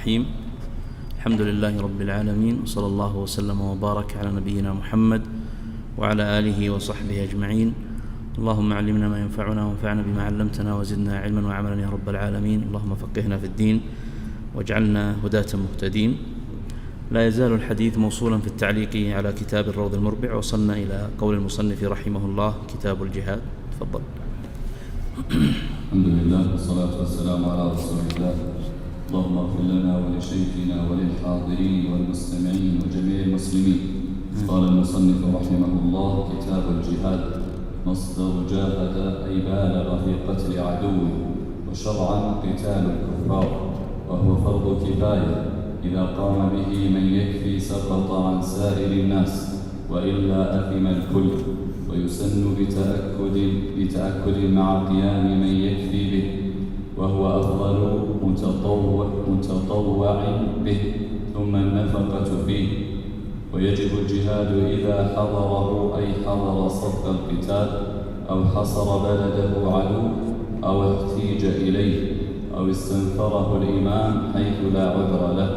الرحيم. الحمد لله رب العالمين، وصلى الله وسلم وبارك على نبينا محمد وعلى آله وصحبه أجمعين. اللهم علمنا ما ينفعنا وانفعنا بما علمتنا وزدنا علما وعملا يا رب العالمين. اللهم فقهنا في الدين واجعلنا هداة مهتدين. لا يزال الحديث موصولا في التعليق على كتاب الروض المربع، وصلنا إلى قول المصنف رحمه الله: كتاب الجهاد. تفضل. الحمد لله والصلاة والسلام على رسول الله. اللهم اغفر لنا ولشيخنا وللحاضرين والمستمعين وجميع المسلمين. قال المصنف رحمه الله: كتاب الجهاد. مصدر جاهد أي بالغ في قتل عدوه، وشرعا قتال الكفار، وهو فرض كفاية. إذا قام به من يكفي سقط عن سائر الناس، وإلا أثم الكل. ويسن بتأكد مع قيام من يكفي به، وهو أفضل متطوع به، ثم النفقة فيه. ويجب الجهاد إذا حضره، أي حضر صف القتال، أو حصر بلده عدو، أو احتيج إليه، أو استنفره الإمام حيث لا عذر له،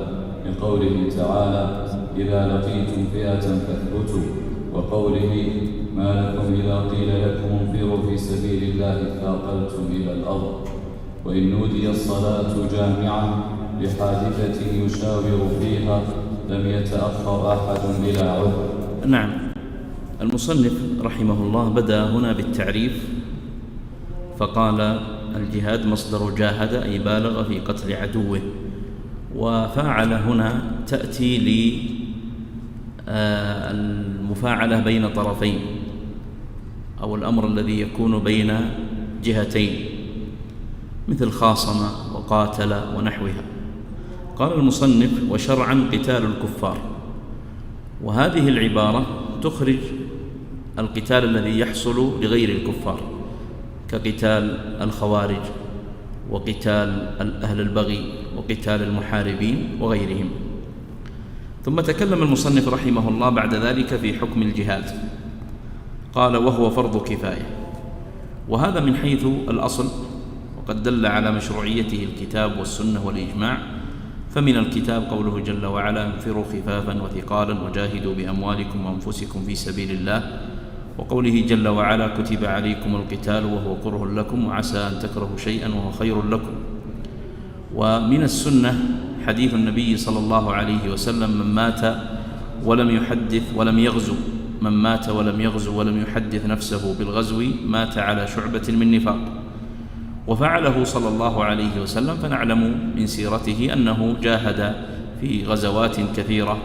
لقوله تعالى: إذا لقيتم فئة فاثبتوا، وقوله: ما لكم إذا قيل لكم انفروا في سبيل الله ثاقلتم إلى الأرض. وإن نودي الصلاة جامعة لحادثة يشاور فيها لم يتأخر أحد بلا عذر. نعم. المصنف رحمه الله بدأ هنا بالتعريف، فقال: الجهاد مصدر جاهد أي بالغ في قتل عدوه. وفاعل هنا تأتي للمفاعلة بين طرفين، أو الأمر الذي يكون بين جهتين، مثل خاصم وقاتل ونحوها. قال المصنف: وشرعا قتال الكفار. وهذه العبارة تخرج القتال الذي يحصل لغير الكفار، كقتال الخوارج، وقتال أهل البغي، وقتال المحاربين وغيرهم. ثم تكلم المصنف رحمه الله بعد ذلك في حكم الجهاد، قال: وهو فرض كفاية. وهذا من حيث الأصل، وقد دل على مشروعيته الكتاب والسنة والإجماع. فمن الكتاب قوله جل وعلا: انفروا خفافا وثقالا وجاهدوا بأموالكم وأنفسكم في سبيل الله، وقوله جل وعلا: كتب عليكم القتال وهو كره لكم وعسى أن تكرهوا شيئا وهو خير لكم. ومن السنة حديث النبي صلى الله عليه وسلم: من مات ولم يحدث ولم يغزو، من مات ولم يغزو ولم يحدث نفسه بالغزو مات على شعبة من نفاق. وفعله صلى الله عليه وسلم، فنعلم من سيرته أنه جاهد في غزوات كثيرة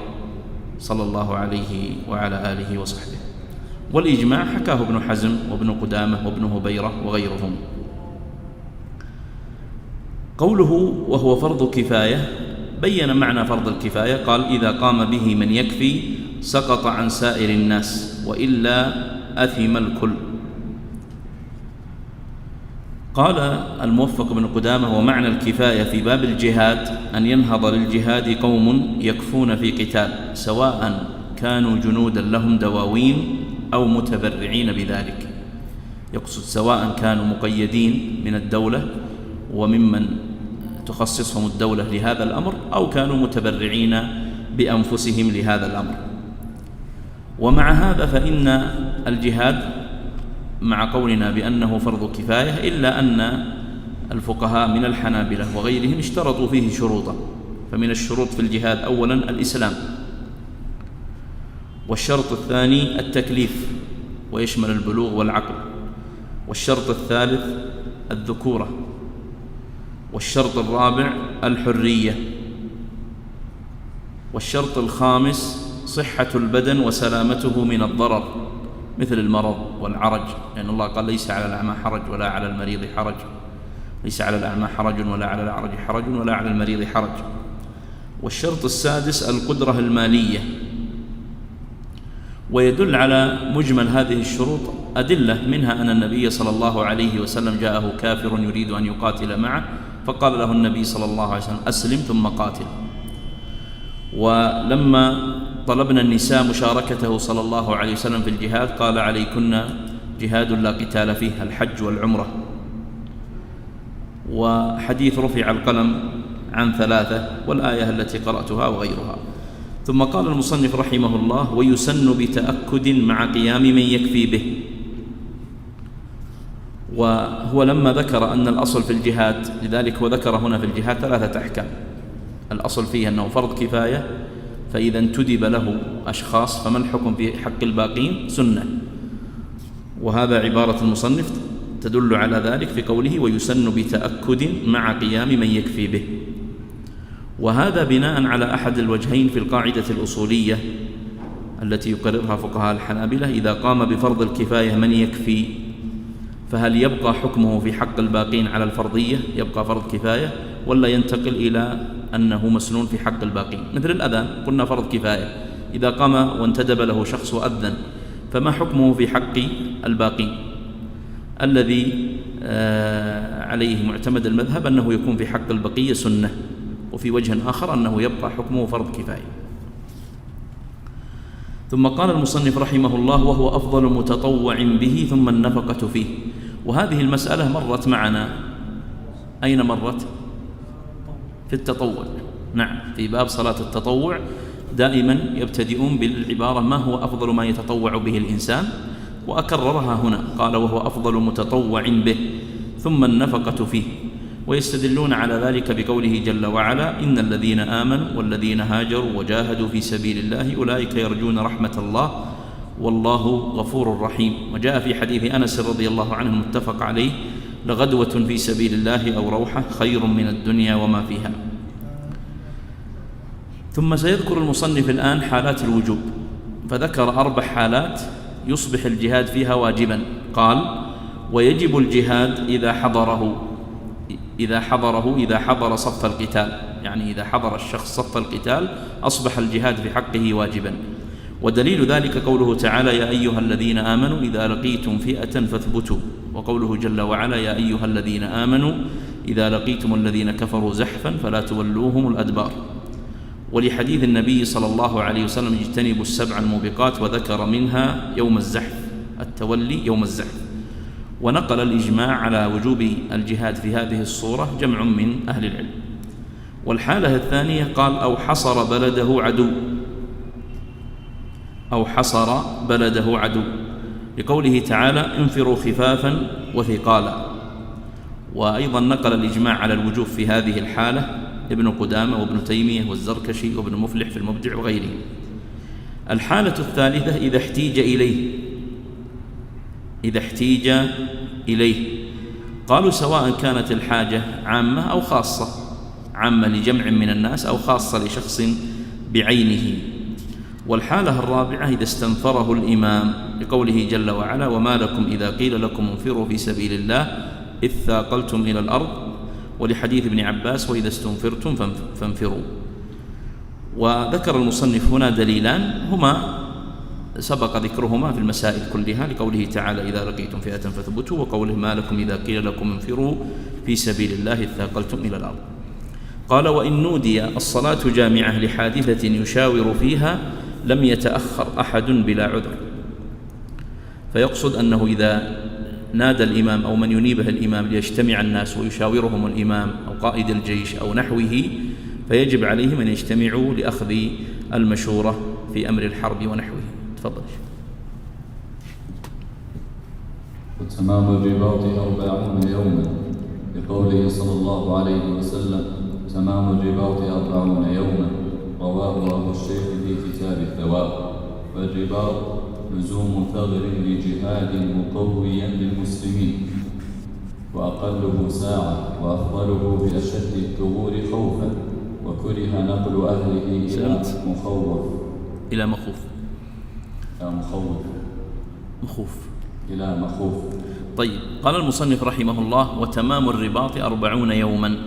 صلى الله عليه وعلى آله وصحبه. والإجماع حكاه ابن حزم وابن قدامة وابن هبيرة وغيرهم. قوله: وهو فرض كفاية، بين معنى فرض الكفاية. قال: إذا قام به من يكفي سقط عن سائر الناس، وإلا أثم الكل. قال الموفق بن قدامة: ومعنى الكفاية في باب الجهاد أن ينهض للجهاد قوم يكفون في قتال، سواء كانوا جنودا لهم دواوين أو متبرعين بذلك. يقصد سواء كانوا مقيدين من الدولة وممن تخصصهم الدولة لهذا الأمر، أو كانوا متبرعين بأنفسهم لهذا الأمر. ومع هذا فإن الجهاد مع قولنا بأنه فرض كفاية، إلا أن الفقهاء من الحنابلة وغيرهم اشترطوا فيه شروطا. فمن الشروط في الجهاد أولا الإسلام، والشرط الثاني التكليف ويشمل البلوغ والعقل، والشرط الثالث الذكورة، والشرط الرابع الحرية، والشرط الخامس صحة البدن وسلامته من الضرر مثل المرض والعرج، لأن الله قال: ليس على الأعمى حرج ولا على المريض حرج، ليس على الأعمى حرج ولا على الأعرج حرج ولا على المريض حرج. والشرط السادس القدرة المالية. ويدل على مجمل هذه الشروط أدلة، منها أن النبي صلى الله عليه وسلم جاءه كافر يريد أن يقاتل معه، فقال له النبي صلى الله عليه وسلم: أسلم ثم قاتل. ولما طلبنا النساء مشاركته صلى الله عليه وسلم في الجهاد قال: عليكن جهاد لا قتال فيه، الحج والعمرة. وحديث رفع القلم عن 3 والآية التي قرأتها وغيرها. ثم قال المصنف رحمه الله: ويسن بتأكد مع قيام من يكفي به. وهو لما ذكر أن الأصل في الجهاد، لذلك هو ذكر هنا في الجهاد 3 أحكام. الأصل فيه أنه فرض كفاية، فإذا انتدب له أشخاص فما الحكم في حق الباقين؟ سنة. وهذا عبارة المصنف تدل على ذلك في قوله: ويسن بتأكد مع قيام من يكفي به. وهذا بناء على أحد الوجهين في القاعدة الأصولية التي يقررها فقهاء الحنابلة: إذا قام بفرض الكفاية من يكفي، فهل يبقى حكمه في حق الباقين على الفرضية، يبقى فرض كفاية، ولا ينتقل إلى أنه مسنون في حق الباقين؟ مثل الأذان، قلنا فرض كفاية، إذا قام وانتدب له شخص وأذن فما حكمه في حق الباقين؟ الذي عليه معتمد المذهب أنه يكون في حق البقية سنة، وفي وجه آخر أنه يبقى حكمه فرض كفاية. ثم قال المصنف رحمه الله: وهو أفضل متطوع به ثم النفقة فيه. وهذه المسألة مرت معنا. أين مرت؟ في التطوع. نعم، في باب صلاة التطوع دائما يبتدئون بالعبارة: ما هو أفضل ما يتطوع به الإنسان؟ وأكررها هنا، قال: وهو أفضل متطوع به ثم النفقة فيه. ويستدلون على ذلك بقوله جل وعلا: إن الذين آمنوا والذين هاجروا وجاهدوا في سبيل الله أولئك يرجون رحمة الله والله غفور رحيم. وجاء في حديث أنس رضي الله عنه المتفق عليه: لغدوة في سبيل الله أو روحة خير من الدنيا وما فيها. ثم سيذكر المصنف الآن حالات الوجوب، فذكر 4 حالات يصبح الجهاد فيها واجبا. قال: ويجب الجهاد إذا حضر صف القتال، يعني إذا حضر الشخص صف القتال أصبح الجهاد في حقه واجبا. ودليل ذلك قوله تعالى: يا أيها الذين آمنوا إذا لقيتم فئة فاثبتوا. وقوله جل وعلا: يا أيها الذين آمنوا إذا لقيتم الذين كفروا زحفا فلا تولوهم الأدبار. ولحديث النبي صلى الله عليه وسلم: اجتنبوا السبع الموبقات، وذكر منها يوم الزحف، التولي يوم الزحف. ونقل الإجماع على وجوب الجهاد في هذه الصورة جمع من أهل العلم. والحالة الثانية قال: أو حصر بلده عدو، لقوله تعالى: انفروا خفافا وثقالا. وأيضا نقل الإجماع على الوجوب في هذه الحالة ابن قدامة وابن تيمية والزركشي وابن مفلح في المبدع وغيره. الحالة الثالثة إذا احتيج إليه، قالوا سواء كانت الحاجة عامة أو خاصة، عامة لجمع من الناس أو خاصة لشخص بعينه. والحالة الرابعة إذا استنفره الإمام، لقوله جل وعلا: وما لكم إذا قيل لكم انفروا في سبيل الله إذ ثاقلتم إلى الأرض. ولحديث ابن عباس: وإذا استنفرتم فانفروا. وذكر المصنف هنا دليلان هما سبق ذكرهما في المسائل كلها، لقوله تعالى: إذا لقيتم فئة فاثبتوا، وقوله: ما لكم إذا قيل لكم انفروا في سبيل الله إذ ثاقلتم إلى الأرض. قال: وإن نودي الصلاة جامعة لحادثة يشاور فيها لم يتأخر أحد بلا عذر. فيقصد أنه إذا نادى الإمام أو من ينيبه الإمام ليجتمع الناس ويشاورهم الإمام أو قائد الجيش أو نحوه، فيجب عليهم أن يجتمعوا لأخذ المشورة في أمر الحرب ونحوه. تفضل. وتمام الرباط 40 يوما، لقوله صلى الله عليه وسلم: تمام الرباط 40 يوما، رواه أبو الشيخ في كتاب الثواب. والرباط لزوم ثغر لجهاد مقويا للمسلمين، وأقله ساعة، وأفضله بأشد الثغور خوفا، وكره نقل أهله إلى مخوف. طيب، قال المصنف رحمه الله: وتمام الرباط 40 يوما.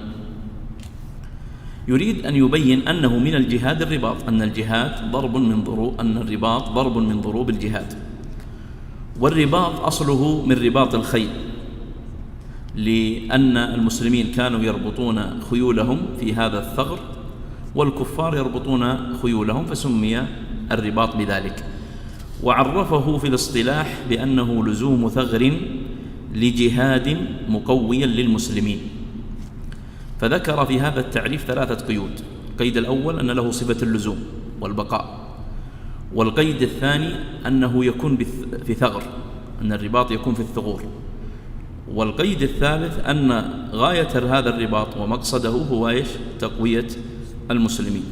يريد أن يبين أنه من الجهاد الرباط، أن الرباط ضرب من ضروب الجهاد. والرباط أصله من رباط الخيل، لأن المسلمين كانوا يربطون خيولهم في هذا الثغر، والكفار يربطون خيولهم، فسمي الرباط بذلك. وعرفه في الاصطلاح بأنه لزوم ثغر لجهاد مقويا للمسلمين. فذكر في هذا التعريف 3 قيود. القيد الأول أن له صفة اللزوم والبقاء، والقيد الثاني أنه يكون في ثغر، أن الرباط يكون في الثغور، والقيد الثالث أن غاية هذا الرباط ومقصده هو تقوية المسلمين.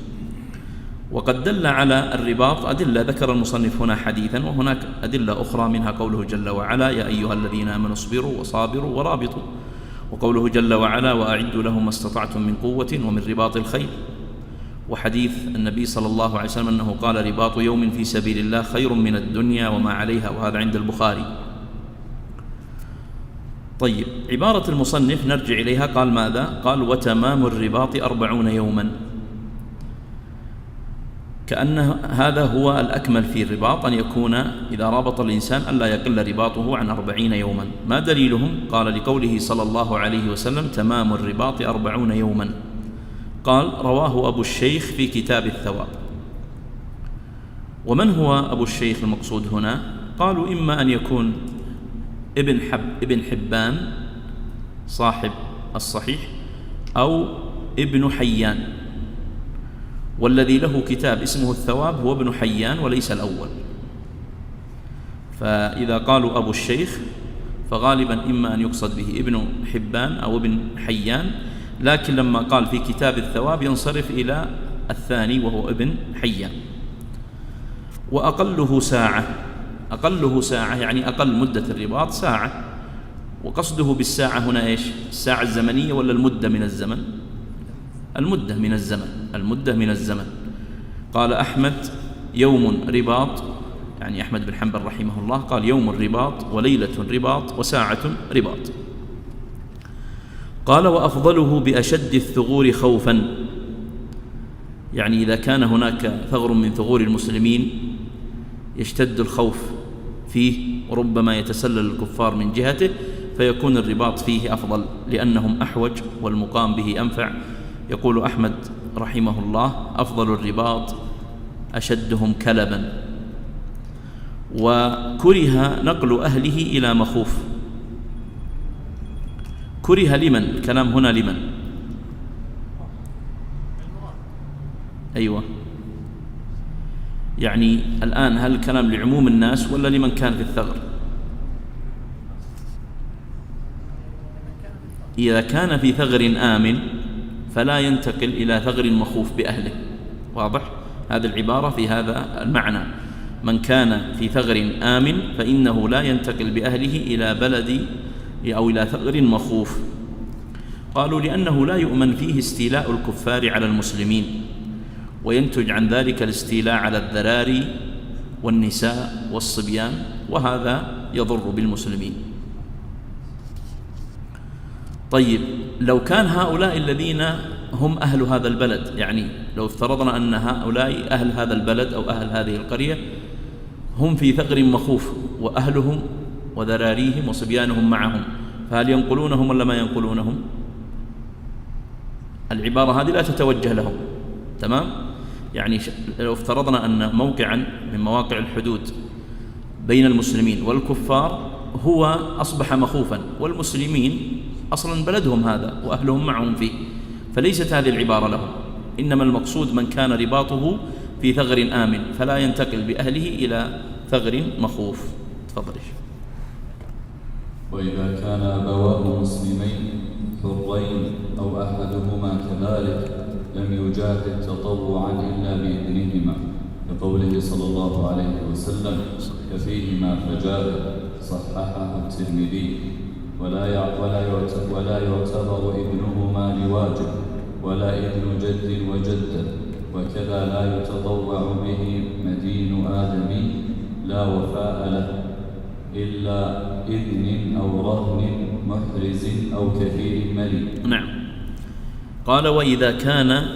وقد دل على الرباط أدلة ذكر المصنف هنا حديثا، وهناك أدلة أخرى منها قوله جل وعلا: يا أيها الذين آمنوا اصبروا وصابروا ورابطوا، وقوله جل وعلا: وأعدوا لهم ما استطعتم من قوة ومن رباط الخيل، وحديث النبي صلى الله عليه وسلم أنه قال: رباط يوم في سبيل الله خير من الدنيا وما عليها، وهذا عند البخاري. طيب، عبارة المصنف نرجع إليها، قال ماذا؟ قال: وتمام الرباط 40 يوما، كأن هذا هو الأكمل في الرباط، أن يكون إذا رابط الإنسان ألا يقل رباطه عن 40 يوما. ما دليلهم؟ قال: لقوله صلى الله عليه وسلم: تمام الرباط 40 يوما. قال: رواه أبو الشيخ في كتاب الثواب. ومن هو أبو الشيخ المقصود هنا؟ قالوا: إما أن يكون ابن حبان صاحب الصحيح، أو ابن حيان، والذي له كتاب اسمه الثواب هو ابن حيان وليس الأول. فإذا قالوا أبو الشيخ فغالبا إما أن يقصد به ابن حبان أو ابن حيان، لكن لما قال في كتاب الثواب ينصرف إلى الثاني وهو ابن حيان. وأقله ساعة، أقله ساعة يعني أقل مدة الرباط ساعة. وقصده بالساعة هنا الساعة الزمنية ولا المدة من الزمن؟ المدة من الزمن، المدة من الزمن. قال أحمد: يوم رباط، يعني أحمد بن حنبل رحمه الله قال: يوم الرباط وليلة رباط وساعة رباط. قال: وأفضله بأشد الثغور خوفا، يعني إذا كان هناك ثغر من ثغور المسلمين يشتد الخوف فيه وربما يتسلل الكفار من جهته، فيكون الرباط فيه أفضل لأنهم أحوج والمقام به أنفع. يقول أحمد رحمه الله: أفضل الرباط أشدهم كلبا. وكره نقل أهله إلى مخوف. كره لمن؟ الكلام هنا لمن؟ أيوة، يعني الآن هل الكلام لعموم الناس ولا لمن كان في الثغر؟ إذا كان في ثغر آمن فلا ينتقل إلى ثغر مخوف بأهله. واضح؟ هذه العبارة في هذا المعنى: من كان في ثغر آمن فإنه لا ينتقل بأهله إلى بلد أو إلى ثغر مخوف. قالوا: لأنه لا يؤمن فيه استيلاء الكفار على المسلمين، وينتج عن ذلك الاستيلاء على الذراري والنساء والصبيان، وهذا يضر بالمسلمين. طيب، لو كان هؤلاء الذين هم أهل هذا البلد، يعني لو افترضنا أن هؤلاء أهل هذا البلد أو أهل هذه القرية هم في ثغر مخوف وأهلهم وذراريهم وصبيانهم معهم، فهل ينقلونهم ولا ما ينقلونهم؟ العبارة هذه لا تتوجه لهم. تمام؟ يعني لو افترضنا أن موقعا من مواقع الحدود بين المسلمين والكفار هو أصبح مخوفا، والمسلمين أصلا بلدهم هذا وأهلهم معهم فيه، فليست هذه العبارة لهم، إنما المقصود من كان رباطه في ثغر آمن فلا ينتقل بأهله إلى ثغر مخوف. تفضل. وإذا كان أبواه مسلمين حرين أو أحدهما كذلك لم يجاهد تطوعا إلا بإذنهما، لقوله صلى الله عليه وسلم: ففيهما فجاهد، صححه الترمذي. ولا يعتبر ابنهما لواجب ولا ابن جد وجدة، وكذا لا يتطوع به مدين آدمي لا وفاء له إلا إذن أو رهن محرز أو كفيل ملي. نعم. قال: وإذا كان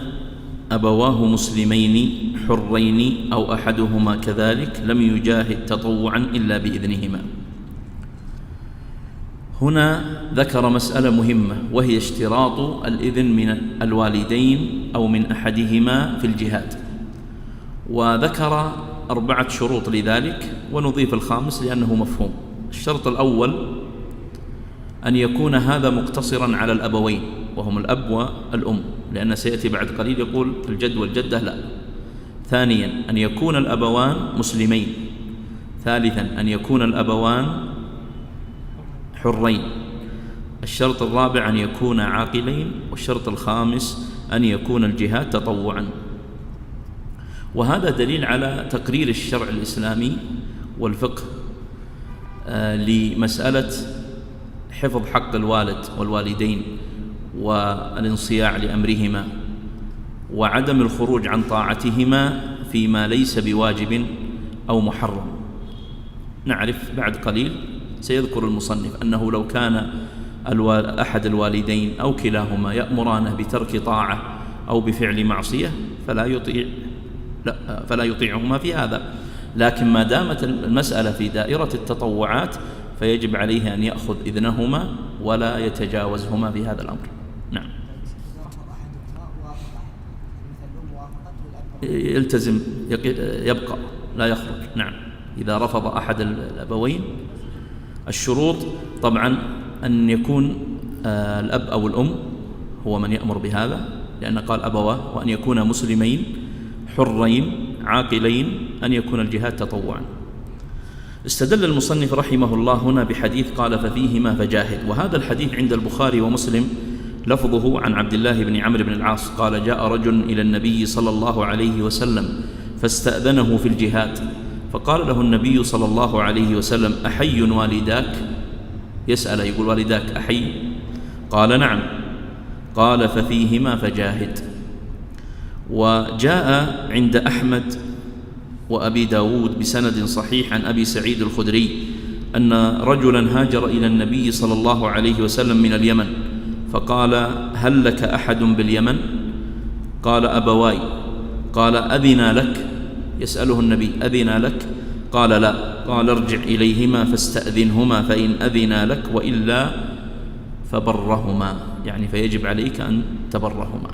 أبواه مسلمين حرين أو أحدهما كذلك لم يجاهد تطوعا إلا بإذنهما. هنا ذكر مسألة مهمة، وهي اشتراط الإذن من الوالدين أو من أحدهما في الجهاد، وذكر 4 شروط لذلك، ونضيف الخامس لأنه مفهوم. الشرط الأول أن يكون هذا مقتصرا على الأبوين، وهم الأب والأم، لأن سيأتي بعد قليل يقول الجد والجدة لا. ثانيا أن يكون الأبوان مسلمين. ثالثا أن يكون الأبوان حرين. الشرط الرابع أن يكون عاقلين. والشرط الخامس أن يكون الجهاد تطوعا. وهذا دليل على تقرير الشرع الإسلامي والفقه لمسألة حفظ حق الوالد والوالدين والانصياع لأمرهما وعدم الخروج عن طاعتهما فيما ليس بواجب أو محرم. نعرف بعد قليل سيذكر المصنف أنه لو كان أحد الوالدين أو كلاهما يأمرانه بترك طاعة أو بفعل معصية فلا يطيعهما في هذا، لكن ما دامت المسألة في دائرة التطوعات فيجب عليه أن يأخذ إذنهما ولا يتجاوزهما في هذا الأمر. نعم. يلتزم يبقى لا يخرج. نعم. إذا رفض أحد الأبوين الشروط طبعا أن يكون الأب أو الأم هو من يأمر بهذا، لأن قال أبواه، وأن يكون مسلمين حرين عاقلين، أن يكون الجهاد تطوعا. استدل المصنف رحمه الله هنا بحديث قال ففيهما فجاهد، وهذا الحديث عند البخاري ومسلم لفظه عن عبد الله بن عمرو بن العاص قال جاء رجل إلى النبي صلى الله عليه وسلم فاستأذنه في الجهاد، فقال له النبي صلى الله عليه وسلم أحي والداك؟ يسأل يقول والداك أحي؟ قال نعم. قال ففيهما فجاهد. وجاء عند أحمد وأبي داود بسند صحيح عن أبي سعيد الخدري أن رجلا هاجر إلى النبي صلى الله عليه وسلم من اليمن، فقال هل لك أحد باليمن؟ قال أبواي. قال أذنا لك؟ يسأله النبي أذنا لك؟ قال لا. قال ارجع إليهما فاستأذنهما فإن أذنا لك وإلا فبرهما، يعني فيجب عليك أن تبرهما.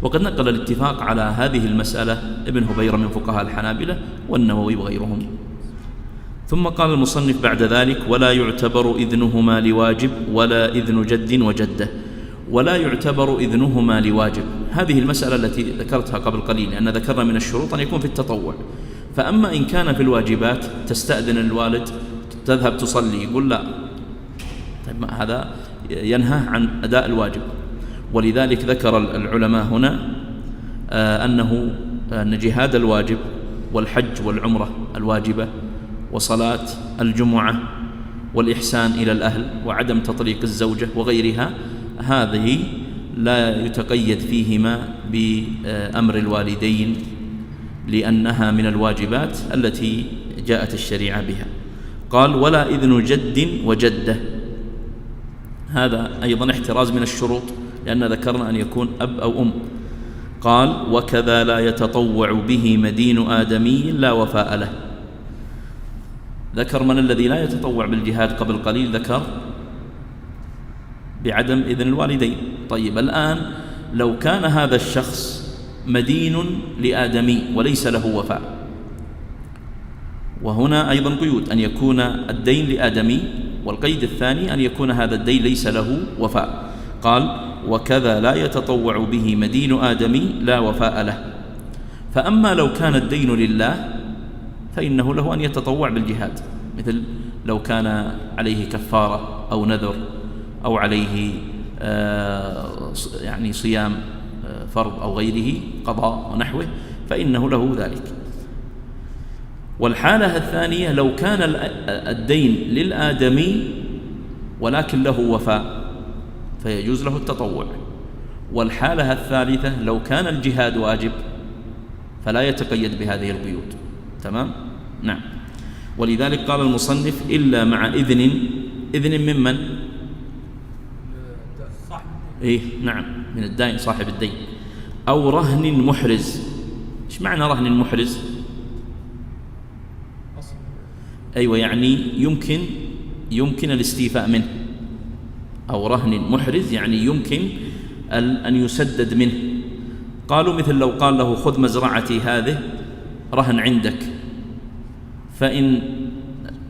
وقد نقل الاتفاق على هذه المسألة ابن هبيرة من فقهاء الحنابلة والنووي وغيرهم. ثم قال المصنف بعد ذلك ولا يعتبر إذنهما لواجب ولا إذن جد وجدة. ولا يعتبر إذنهما لواجب، هذه المسألة التي ذكرتها قبل قليل، لأن ذكرنا من الشروط أن يكون في التطوع. فأما إن كان في الواجبات تستأذن الوالد تذهب تصلي، يقول لا، هذا ينهى عن أداء الواجب. ولذلك ذكر العلماء هنا أن جهاد الواجب والحج والعمرة الواجبة وصلاة الجمعة والإحسان إلى الأهل وعدم تطليق الزوجة وغيرها، هذه لا يتقيد فيهما بأمر الوالدين، لأنها من الواجبات التي جاءت الشريعة بها. قال ولا إذن جد وجدة، هذا أيضا احتراز من الشروط، لأن ذكرنا أن يكون أب أو أم. قال وكذا لا يتطوع به مدين آدمي لا وفاء له. ذكر من الذي لا يتطوع بالجهاد قبل قليل، ذكر بعدم إذن الوالدين. طيب الآن لو كان هذا الشخص مدين لآدمي وليس له وفاء، وهنا أيضا قيود، أن يكون الدين لآدمي، والقيد الثاني أن يكون هذا الدين ليس له وفاء. قال وكذا لا يتطوع به مدين آدمي لا وفاء له. فأما لو كان الدين لله فإنه له أن يتطوع بالجهاد، مثل لو كان عليه كفارة أو نذر أو عليه يعني صيام فرض أو غيره قضاء ونحوه، فإنه له ذلك. والحالة الثانية لو كان الدين للآدمي ولكن له وفاء فيجوز له التطوع. والحالة الثالثة لو كان الجهاد واجب فلا يتقيد بهذه القيود. تمام؟ نعم. ولذلك قال المصنف إلا مع إذن ممن؟ إيه نعم، من الدائن صاحب الدين، أو رهن محرز. إيش معنى رهن محرز؟ أيوة، يعني يمكن الاستيفاء منه، أو رهن محرز يعني يمكن أن يسدد منه. قالوا مثل لو قال له خذ مزرعتي هذه رهن عندك، فإن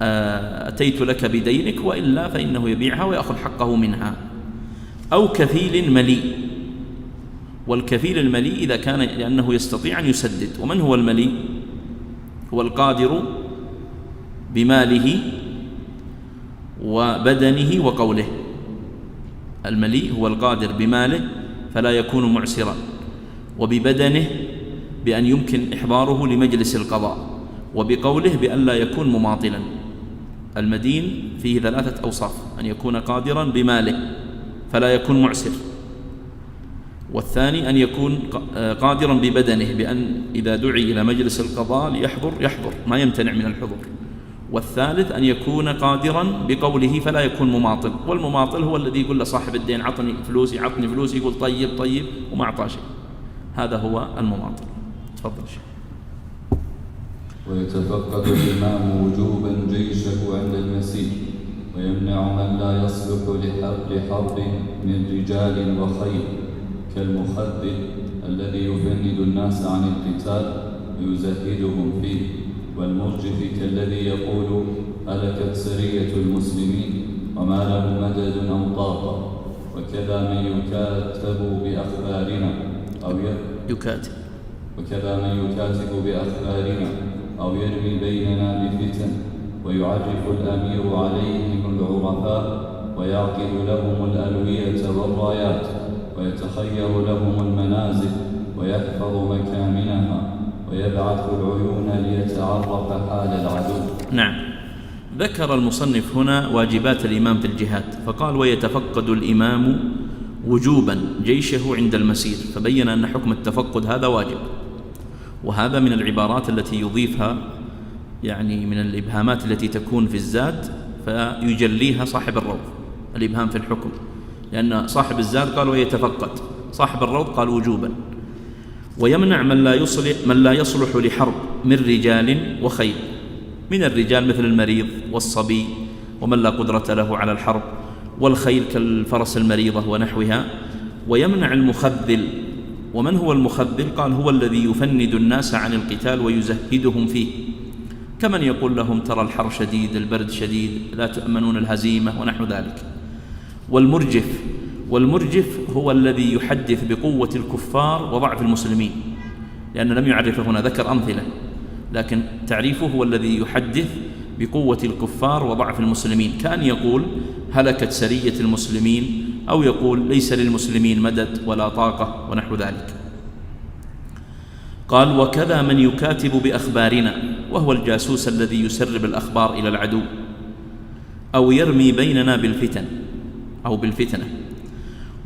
أتيت لك بدينك وإلا فإنه يبيعها ويأخذ حقه منها. أو كفيل مليء. والكفيل المليء إذا كان لأنه يستطيع أن يسدد. ومن هو المليء؟ هو القادر بماله وبدنه وقوله. المليء هو القادر بماله فلا يكون معسرا، وببدنه بأن يمكن إحضاره لمجلس القضاء، وبقوله بأن لا يكون مماطلا. المدين فيه 3 أوصاف: أن يكون قادرا بماله فلا يكون معسر، والثاني أن يكون قادرا ببدنه بأن إذا دعي إلى مجلس القضاء يحضر ما يمتنع من الحضور، والثالث أن يكون قادرا بقوله فلا يكون مماطل. والمماطل هو الذي يقول لصاحب الدين عطني فلوسي عطني فلوسي، يقول طيب وما أعطى شيء. هذا هو المماطل. تفضل شيء. ويتفقد الإمام وجوبا جيشه عند المسير، ويمنع من لا يصلح لحرب من رجال وخيل، كالمخذل الذي يفند الناس عن القتال ويزهدهم فيه، والمرجف كالذي يقول هلكت سرية المسلمين وما له مدد أو طاقة، وكذا من يكاتب بأخبارنا أو يرمي بيننا بفتن، ويعرف الأمير عليهم العرفاء، ويعقد لهم الألوية والرايات، ويتخير لهم المنازل، ويحفظ مكامنها، ويبعث العيون ليتعرف حال العدو. نعم. ذكر المصنف هنا واجبات الإمام في الجهاد، فقال ويتفقد الإمام وجوبا جيشه عند المسير، فبين أن حكم التفقد هذا واجب. وهذا من العبارات التي يضيفها، يعني من الإبهامات التي تكون في الزاد فيجليها صاحب الروض، الإبهام في الحكم، لأن صاحب الزاد قال ويتفقد، صاحب الروض قال وجوبا. ويمنع من لا يصلح لحرب من رجال وخيل. من الرجال مثل المريض والصبي ومن لا قدرة له على الحرب، والخيل كالفرس المريضة ونحوها. ويمنع المخذل. ومن هو المخذل؟ قال هو الذي يفند الناس عن القتال ويزهدهم فيه، كمن يقول لهم ترى الحر شديد، البرد شديد، لا تؤمنون الهزيمة ونحو ذلك. والمرجف هو الذي يحدث بقوة الكفار وضعف المسلمين، لأنه لم يعرف هنا، ذكر أمثلة، لكن تعريفه هو الذي يحدث بقوة الكفار وضعف المسلمين، كان يقول هلكت سرية المسلمين، أو يقول ليس للمسلمين مدد ولا طاقة ونحو ذلك. قال وكذا من يكاتب بأخبارنا، وهو الجاسوس الذي يسرب الأخبار إلى العدو، أو يرمي بيننا بالفتن أو بالفتنة.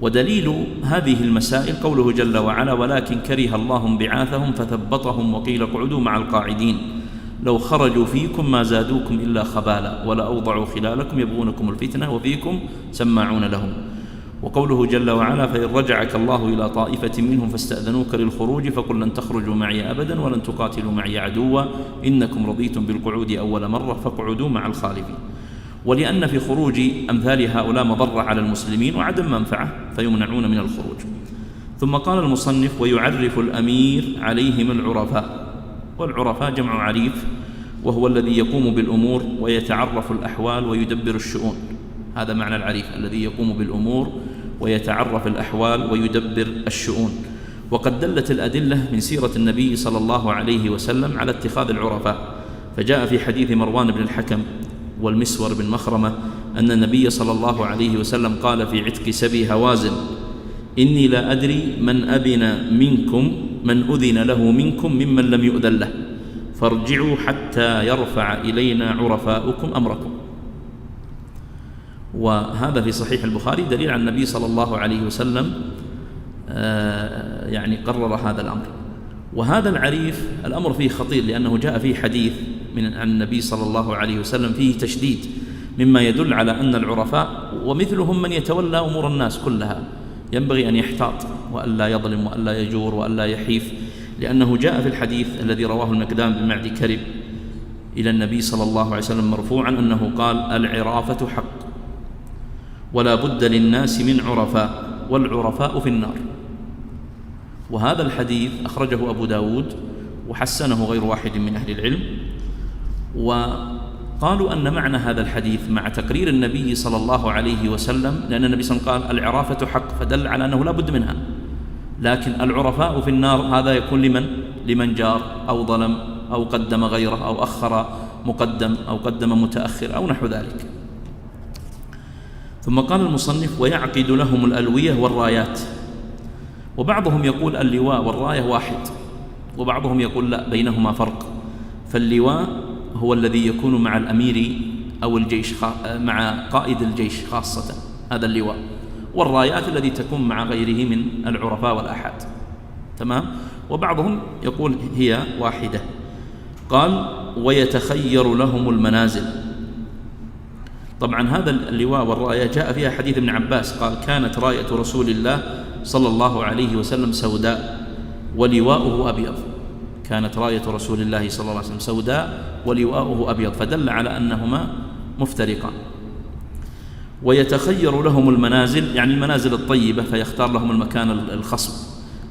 ودليل هذه المسائل قوله جل وعلا ولكن كره الله انبعاثهم فثبطهم وقيل اقعدوا مع القاعدين لو خرجوا فيكم ما زادوكم إلا خبالا ولأوضعوا خلالكم يبغونكم الفتنة وفيكم سماعون لهم. وقوله جل وعلا فإن رجعك الله إلى طائفة منهم فاستأذنوك للخروج فقل لن تخرجوا معي أبدا ولن تقاتلوا معي عدوا إنكم رضيتم بالقعود أول مرة فاقعدوا مع الخالفين. ولأن في خروج أمثال هؤلاء مضرة على المسلمين وعدم منفعة فيمنعون من الخروج. ثم قال المصنف ويعرف الأمير عليهم العرفاء. والعرفاء جمع عريف، وهو الذي يقوم بالأمور ويتعرف الأحوال ويدبر الشؤون. هذا معنى العريف، الذي يقوم بالأمور ويتعرف الأحوال ويدبر الشؤون. وقد دلت الأدلة من سيرة النبي صلى الله عليه وسلم على اتخاذ العرفاء، فجاء في حديث مروان بن الحكم والمسور بن مخرمة أن النبي صلى الله عليه وسلم قال في عتق سبي هوازن إني لا أدري من أذن له منكم ممن لم يؤذن له فارجعوا حتى يرفع إلينا عرفاؤكم أمركم. وهذا في صحيح البخاري دليل عن النبي صلى الله عليه وسلم يعني قرر هذا الأمر. وهذا العريف الأمر فيه خطير، لأنه جاء فيه حديث عن النبي صلى الله عليه وسلم فيه تشديد، مما يدل على أن العرفاء ومثلهم من يتولى أمور الناس كلها ينبغي أن يحتاط وألا يظلم وألا يجور وألا يحيف، لأنه جاء في الحديث الذي رواه المقدام بن معدي كرب إلى النبي صلى الله عليه وسلم مرفوعا أنه قال العرافة حق ولا بد للناس من عرفاء والعرفاء في النار. وهذا الحديث أخرجه أبو داود وحسنه غير واحد من أهل العلم. قالوا أن معنى هذا الحديث مع تقرير النبي صلى الله عليه وسلم، لأن النبي صلى الله عليه وسلم قال العرافة حق، فدل على أنه لا بد منها، لكن العرفاء في النار هذا يكون لمن جار أو ظلم أو قدم غيره أو أخر مقدم أو قدم متأخر أو نحو ذلك. ثم قال المصنف: ويعقد لهم الألوية والرايات. وبعضهم يقول اللواء والراية واحد، وبعضهم يقول لا، بينهما فرق. فاللواء هو الذي يكون مع الأمير أو الجيش، مع قائد الجيش خاصة، هذا اللواء. والرايات الذي تكون مع غيره من العرفاء والأحاد. تمام. وبعضهم يقول هي واحدة. قال: ويتخير لهم المنازل. طبعا هذا اللواء والراية جاء فيها حديث ابن عباس قال: كانت راية رسول الله صلى الله عليه وسلم سوداء ولواؤه أبيض. كانت راية رسول الله صلى الله عليه وسلم سوداء ولواؤه أبيض، فدل على أنهما مفترقان. ويتخير لهم المنازل، يعني المنازل الطيبة، فيختار لهم المكان الخصب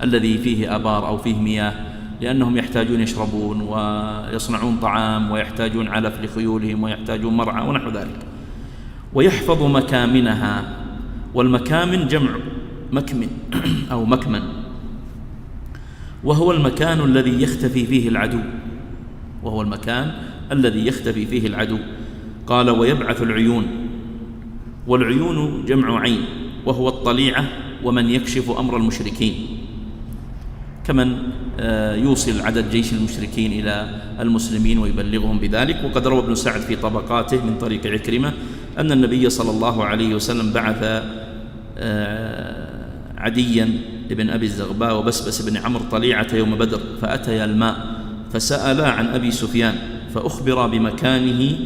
الذي فيه آبار أو فيه مياه، لأنهم يحتاجون يشربون ويصنعون طعام ويحتاجون علف لخيولهم ويحتاجون مرعى ونحو ذلك. ويحفظ مكامنها. والمكامن جمع مكمن أو مكمن، وهو المكان الذي يختفي فيه العدو، وهو المكان الذي يختفي فيه العدو. قال: ويبعث العيون. والعيون جمع عين، وهو الطليعة ومن يكشف أمر المشركين، كمن يوصل عدد جيش المشركين إلى المسلمين ويبلغهم بذلك. وقد روى ابن سعد في طبقاته من طريق عكرمة أن النبي صلى الله عليه وسلم بعث عديا ابن أبي الزغباء وبسبس بن عمرو طليعة يوم بدر، فأتيا الماء فسألا عن أبي سفيان، فأخبر بمكانه،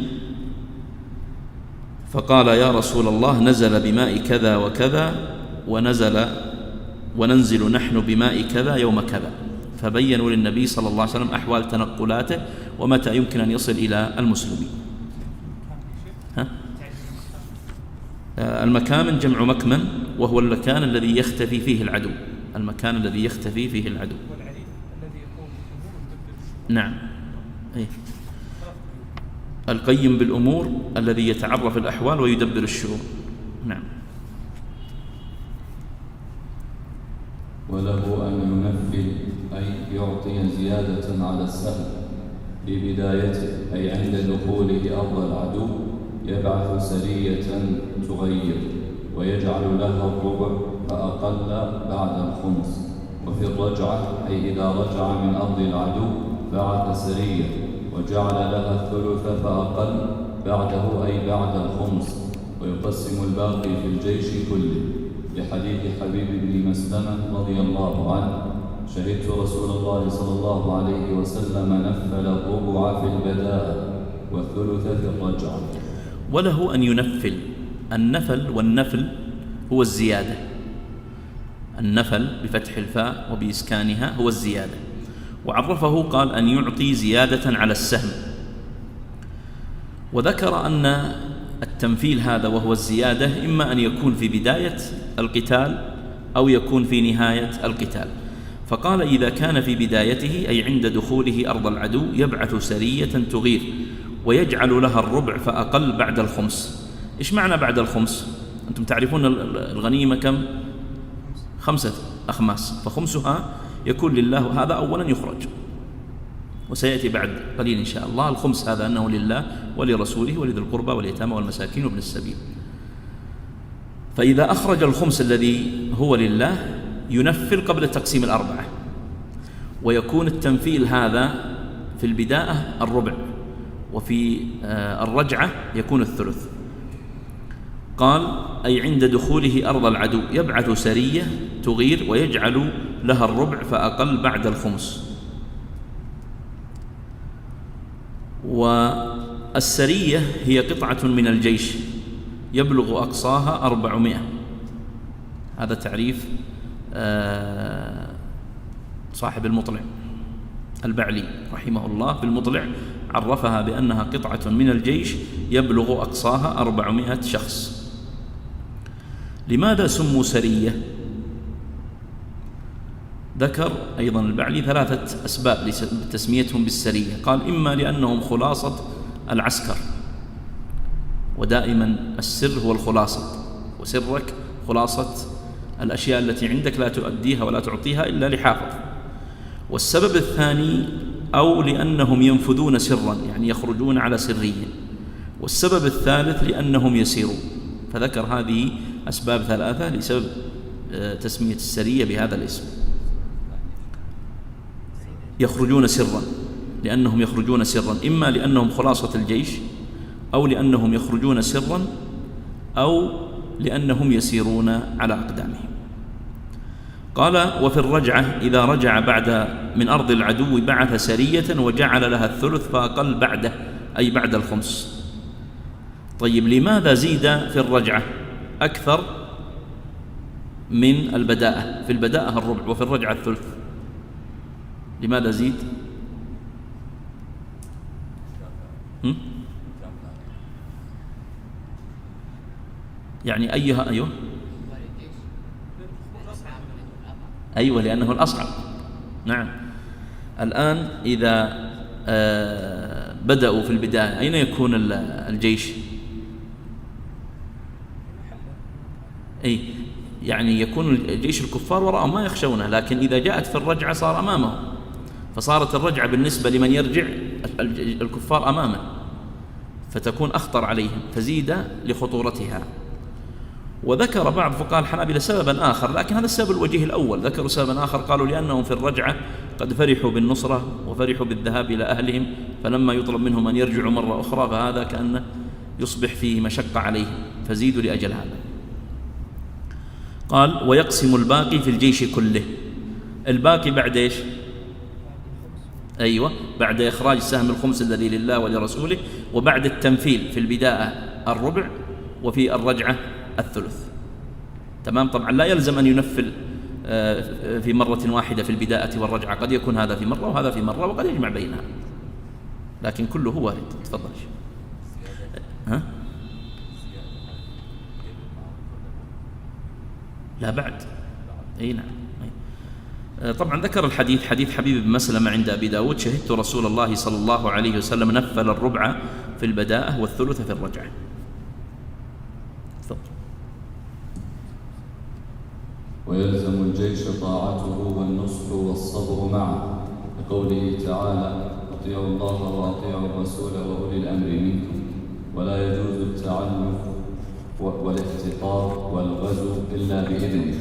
فقال: يا رسول الله، نزل بماء كذا وكذا، وننزل نحن بماء كذا يوم كذا. فبينوا للنبي صلى الله عليه وسلم أحوال تنقلاته ومتى يمكن أن يصل إلى المسلمين. المكامن جمع مكمن، وهو المكان الذي يختفي فيه العدو، المكان الذي يختفي فيه العدو. نعم. القيم بالأمور الذي يتعرف الأحوال ويدبر الشؤون. نعم. وله أن ينفل، أي يعطي زيادة على السهم في بدايته، أي عند دخوله أرض العدو يبعث سرية تغير ويجعل لها الربع فأقل بعد الخمس. وفي الرجعة، أي إذا رجع من أرض العدو بعث سرية وجعل لها الثلث فأقل بعده، أي بعد الخمس، ويقسم الباقي في الجيش كله، لحديث حبيب بن مسلمة رضي الله عنه: شهدت رسول الله صلى الله عليه وسلم نفل الربع في البداء والثلث في الرجعة. وله أن ينفل. النفل والنفل هو الزيادة. النفل بفتح الفاء وبإسكانها هو الزيادة. وعرفه قال: أن يعطي زيادة على السهم. وذكر أن التنفيل هذا وهو الزيادة إما أن يكون في بداية القتال أو يكون في نهاية القتال. فقال: إذا كان في بدايته، أي عند دخوله أرض العدو، يبعث سرية تغير ويجعل لها الربع فأقل بعد الخمس. إيش معنى بعد الخمس؟ أنتم تعرفون الغنيمة كم؟ 5 أخماس، فخمسها يكون لله. هذا أولا يخرج، وسيأتي بعد قليل إن شاء الله الخمس هذا أنه لله ولرسوله ولذي القربى واليتامى والمساكين وابن السبيل. فإذا أخرج الخمس الذي هو لله ينفل قبل تقسيم الأربعة، ويكون التنفيل هذا في البداية الربع، وفي الرجعة يكون الثلث. قال: أي عند دخوله أرض العدو يبعث سرية تغير ويجعل لها الربع فأقل بعد الخمس. والسرية هي قطعة من الجيش يبلغ أقصاها 400. هذا تعريف صاحب المطلع البعلي رحمه الله في المطلع، عرفها بأنها قطعة من الجيش يبلغ أقصاها 400 شخص. لماذا سموا سرية؟ ذكر أيضا البعلي 3 أسباب لتسميتهم بالسرية. قال: إما لأنهم خلاصة العسكر، ودائما السر هو الخلاصة، وسرك خلاصة الأشياء التي عندك لا تؤديها ولا تعطيها إلا لحافظ. والسبب الثاني أو لأنهم ينفذون سرا، يعني يخرجون على سرية. والسبب الثالث لأنهم يسيرون. فذكر هذه أسباب ثلاثة لسبب تسمية السرية بهذا الاسم. يخرجون سرا، لأنهم يخرجون سرا، إما لأنهم خلاصة الجيش، أو لأنهم يخرجون سرا، أو لأنهم يسيرون على أقدامهم. قال: وفي الرجعة إذا رجع بعد من أرض العدو بعث سرية وجعل لها الثلث فأقل بعده، أي بعد الخمس. طيب، لماذا زيد في الرجعة أكثر من البداءة؟ في البداءة الربع وفي الرجعة الثلث، لماذا زيد؟ يعني أيها؟ أيوة لأنه الأصعب. نعم. الآن إذا بدأوا في البداية أين يكون الجيش؟ أي يعني يكون جيش الكفار وراءهم ما يخشونه، لكن إذا جاءت في الرجعة صار أمامهم، فصارت الرجعة بالنسبة لمن يرجع الكفار أمامه، فتكون أخطر عليهم، فزيد لخطورتها. وذكر بعض فقهاء الحنابلة سببا آخر، لكن هذا السبب الوجيه الأول. ذكروا سببا آخر، قالوا لأنهم في الرجعة قد فرحوا بالنصرة وفرحوا بالذهاب إلى أهلهم، فلما يطلب منهم أن يرجعوا مرة أخرى فهذا كأنه يصبح فيه مشقة عليهم، فزيدوا لأجل هذا. قال: ويقسم الباقي في الجيش كله. الباقي بعد إيش؟ أيوة، بعد إخراج سهم الخمس الذي لله ولرسوله، وبعد التنفيل في البداية الربع، وفي الرجعة الثلث. تمام. طبعا لا يلزم أن ينفل في مرة واحدة في البداية والرجعة، قد يكون هذا في مرة وهذا في مرة، وقد يجمع بينها، لكن كله وارد. تفضل. ها؟ لا بعد. أي نعم. طبعا ذكر الحديث، حديث حبيب بن مسلمة عند أبي داود: شهدت رسول الله صلى الله عليه وسلم نفل الربع في البداءة والثلث في الرجعة. تفضل. ويلزم الجيش طاعته والنصح والصبر معه، لقوله تعالى: أطيعوا الله وأطيعوا الرسول وأولي الأمر منكم، ولا يجوز التعنف والاحتقار والغزو إلا بإذنه،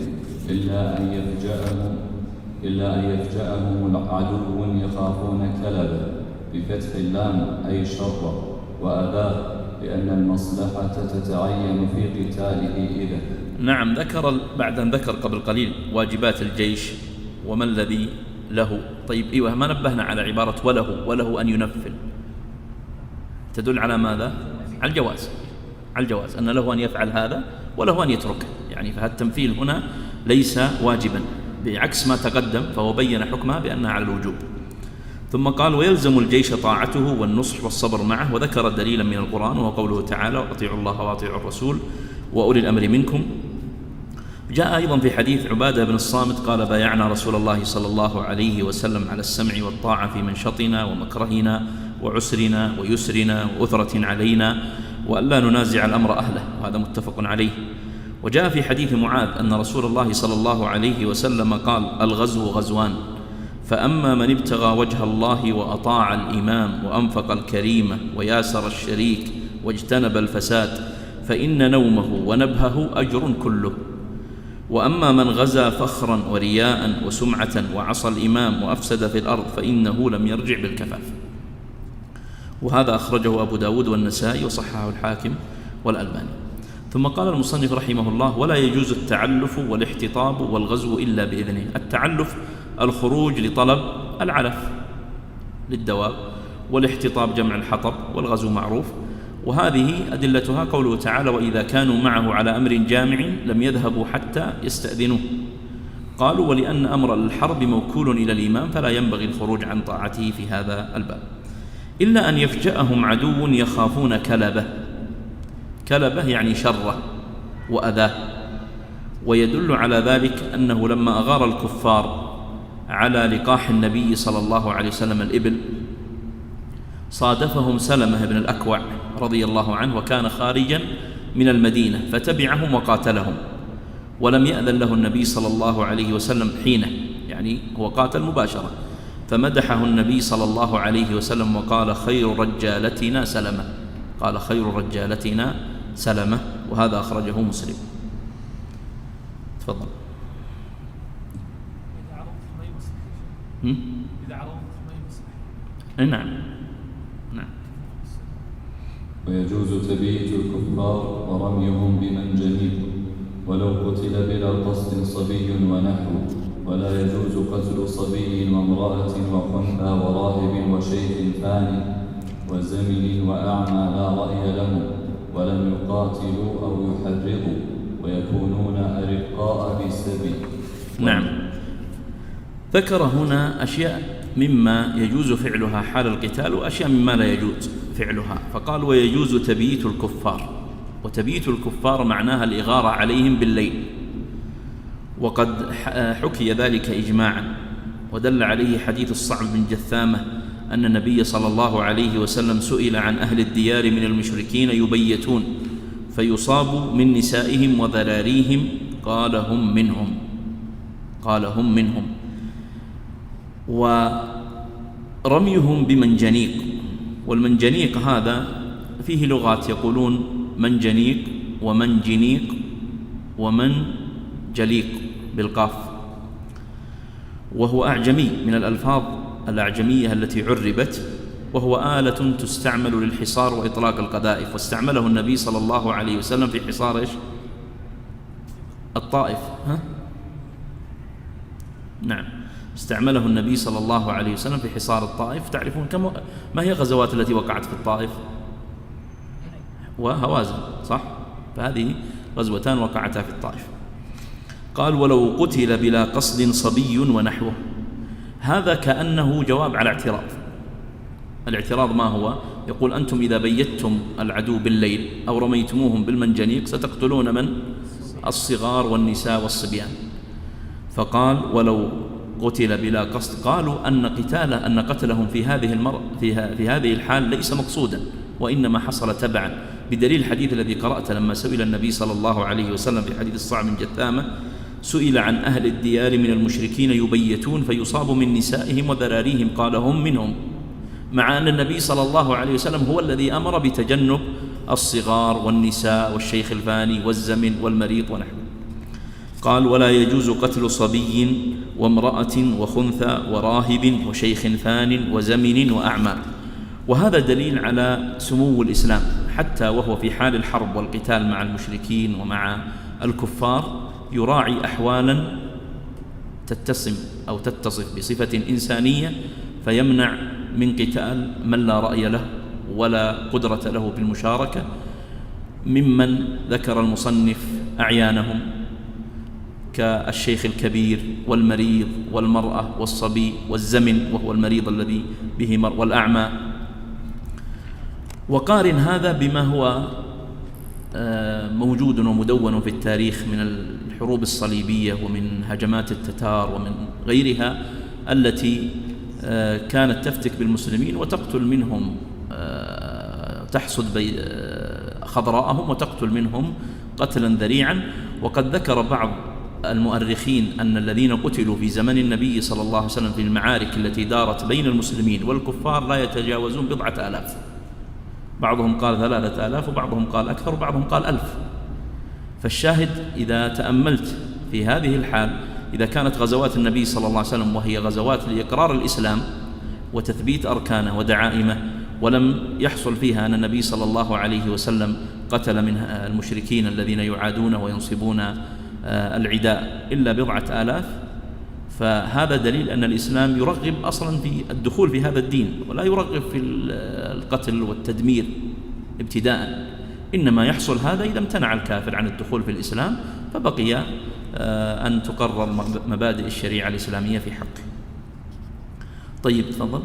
إلا أن يفجأهم عدو يخافون كلبه، بفتح اللام أي شره وأذاه، لأن المصلحة تتعين في قتاله إذا. نعم. ذكر بعد أن ذكر قبل قليل واجبات الجيش وما الذي له. طيب، إيوه، ما نبهنا على عبارة وله أن ينفل، تدل على ماذا؟ على الجواز، أن له أن يفعل هذا وله أن يتركه، يعني فالتنفيل هنا ليس واجبا، بعكس ما تقدم، فهو بين حكمها بأنها على الوجوب. ثم قال: ويلزم الجيش طاعته والنصح والصبر معه، وذكر دليلا من القرآن وهو قوله تعالى: وأطيعوا الله وأطيعوا الرسول وأولي الأمر منكم. جاء أيضا في حديث عبادة بن الصامت قال: بايعنا رسول الله صلى الله عليه وسلم على السمع والطاعة في منشطنا ومكرهنا وعسرنا ويسرنا وأثرة علينا، وألا ننازع الأمر أهله، وهذا متفق عليه. وجاء في حديث معاذ أن رسول الله صلى الله عليه وسلم قال: الغزو غزوان، فأما من ابتغى وجه الله وأطاع الإمام وأنفق الكريمة وياسر الشريك واجتنب الفساد فإن نومه ونبهه أجر كله، وأما من غزا فخرا ورياء وسمعة وعصى الإمام وأفسد في الأرض فإنه لم يرجع بالكفاف. وهذا أخرجه أبو داود والنسائي وصححه الحاكم والألباني. ثم قال المصنف رحمه الله: ولا يجوز التعلف والاحتطاب والغزو إلا بإذنه. التعلف الخروج لطلب العلف للدواب، والاحتطاب جمع الحطب، والغزو معروف. وهذه أدلتها قوله تعالى: وإذا كانوا معه على أمر جامع لم يذهبوا حتى يستأذنوه. قالوا: ولأن أمر الحرب موكول إلى الإمام فلا ينبغي الخروج عن طاعته في هذا الباب، إلا أن يفجأهم عدو يخافون كلبه يعني شره وأذاه. ويدل على ذلك أنه لما أغار الكفار على لقاح النبي صلى الله عليه وسلم الإبل صادفهم سلمة بن الأكوع رضي الله عنه وكان خارجا من المدينة فتبعهم وقاتلهم، ولم يأذن له النبي صلى الله عليه وسلم حينه، يعني هو قاتل مباشرة، فمدحه النبي صلى الله عليه وسلم وقال خير رجالتنا سلمة، قال خير رجالتنا سلمة، وهذا أخرجه مسلم. تفضل. إذا عرضت ما يمسح. نعم نعم. ويجوز تبييت الكفار ورميهم بمنجنيق ولو قتل بلا قصد صبي ونحوه، ولا يجوز قتل صبي وامرأة وخنثى وراهب وشيخ فاني وزمن وأعمى لا رأي له، ولم يقاتلوا أو يحرضوا ويكونون أرقاء بسبي. نعم. ذكر هنا أشياء مما يجوز فعلها حال القتال وأشياء مما لا يجوز فعلها، فقال ويجوز تبييت الكفار، وتبييت الكفار معناها الإغارة عليهم بالليل، وقد حكي ذلك إجماعا، ودل عليه حديث الصعب بن جثامة أن النبي صلى الله عليه وسلم سئل عن أهل الديار من المشركين يبيتون فيصاب من نسائهم وذراريهم قال هم منهم، قال هم منهم. ورميهم بمنجنيق، والمنجنيق هذا فيه لغات، يقولون منجنيق ومنجنيق ومنجليق بالقاف، وهو أعجمي من الألفاظ الأعجمية التي عربت، وهو آلة تستعمل للحصار وإطلاق القذائف، واستعمله النبي صلى الله عليه وسلم في حصار الطائف. نعم، استعمله النبي صلى الله عليه وسلم في حصار الطائف. تعرفون ما هي الغزوات التي وقعت في الطائف؟ وهوازن، صح؟ فهذه غزوتان وقعتا في الطائف. قال ولو قتل بلا قصد صبي ونحوه، هذا كأنه جواب على اعتراض. الاعتراض ما هو؟ يقول أنتم إذا بيتم العدو بالليل أو رميتموهم بالمنجنيق ستقتلون من؟ الصغار والنساء والصبيان. فقال ولو قتل بلا قصد، قالوا أن قتلهم في هذه الحال ليس مقصودا، وإنما حصل تبعا، بدليل الحديث الذي قرأت لما سئل النبي صلى الله عليه وسلم في حديث الصعب بن جثامة، سئل عن أهل الديار من المشركين يبيتون فيصاب من نسائهم وذراريهم قال هم منهم، مع أن النبي صلى الله عليه وسلم هو الذي أمر بتجنب الصغار والنساء والشيخ الفاني والزمن والمريض ونحوه. قال ولا يجوز قتل صبي وامرأة وخنثى وراهب وشيخ فان وزمن وأعمى. وهذا دليل على سمو الإسلام حتى وهو في حال الحرب والقتال مع المشركين ومع الكفار، يراعي أحوالا تتصم أو تتصف بصفة إنسانية، فيمنع من قتال من لا رأي له ولا قدرة له بالمشاركة، ممن ذكر المصنف أعيانهم كالشيخ الكبير والمريض والمرأة والصبي والزمن وهو المريض الذي به مرض والأعمى. وقارن هذا بما هو موجود ومدون في التاريخ من الحروب الصليبية ومن هجمات التتار ومن غيرها التي كانت تفتك بالمسلمين وتقتل منهم، تحصد خضراءهم وتقتل منهم قتلا ذريعا. وقد ذكر بعض المؤرخين أن الذين قتلوا في زمن النبي صلى الله عليه وسلم في المعارك التي دارت بين المسلمين والكفار لا يتجاوزون 1000. بعضهم قال 3000 وبعضهم قال أكثر وبعضهم قال 1000. فالشاهد إذا تأملت في هذه الحال، إذا كانت غزوات النبي صلى الله عليه وسلم وهي غزوات لإقرار الإسلام وتثبيت أركانه ودعائمه، ولم يحصل فيها أن النبي صلى الله عليه وسلم قتل من المشركين الذين يعادون وينصبون العداء إلا 1000، فهذا دليل أن الإسلام يرغب أصلا في الدخول في هذا الدين، ولا يرغب في القتل والتدمير ابتداء، إنما يحصل هذا إذا امتنع الكافر عن الدخول في الإسلام، فبقي أن تقرر مبادئ الشريعة الإسلامية في حقه. طيب تفضل.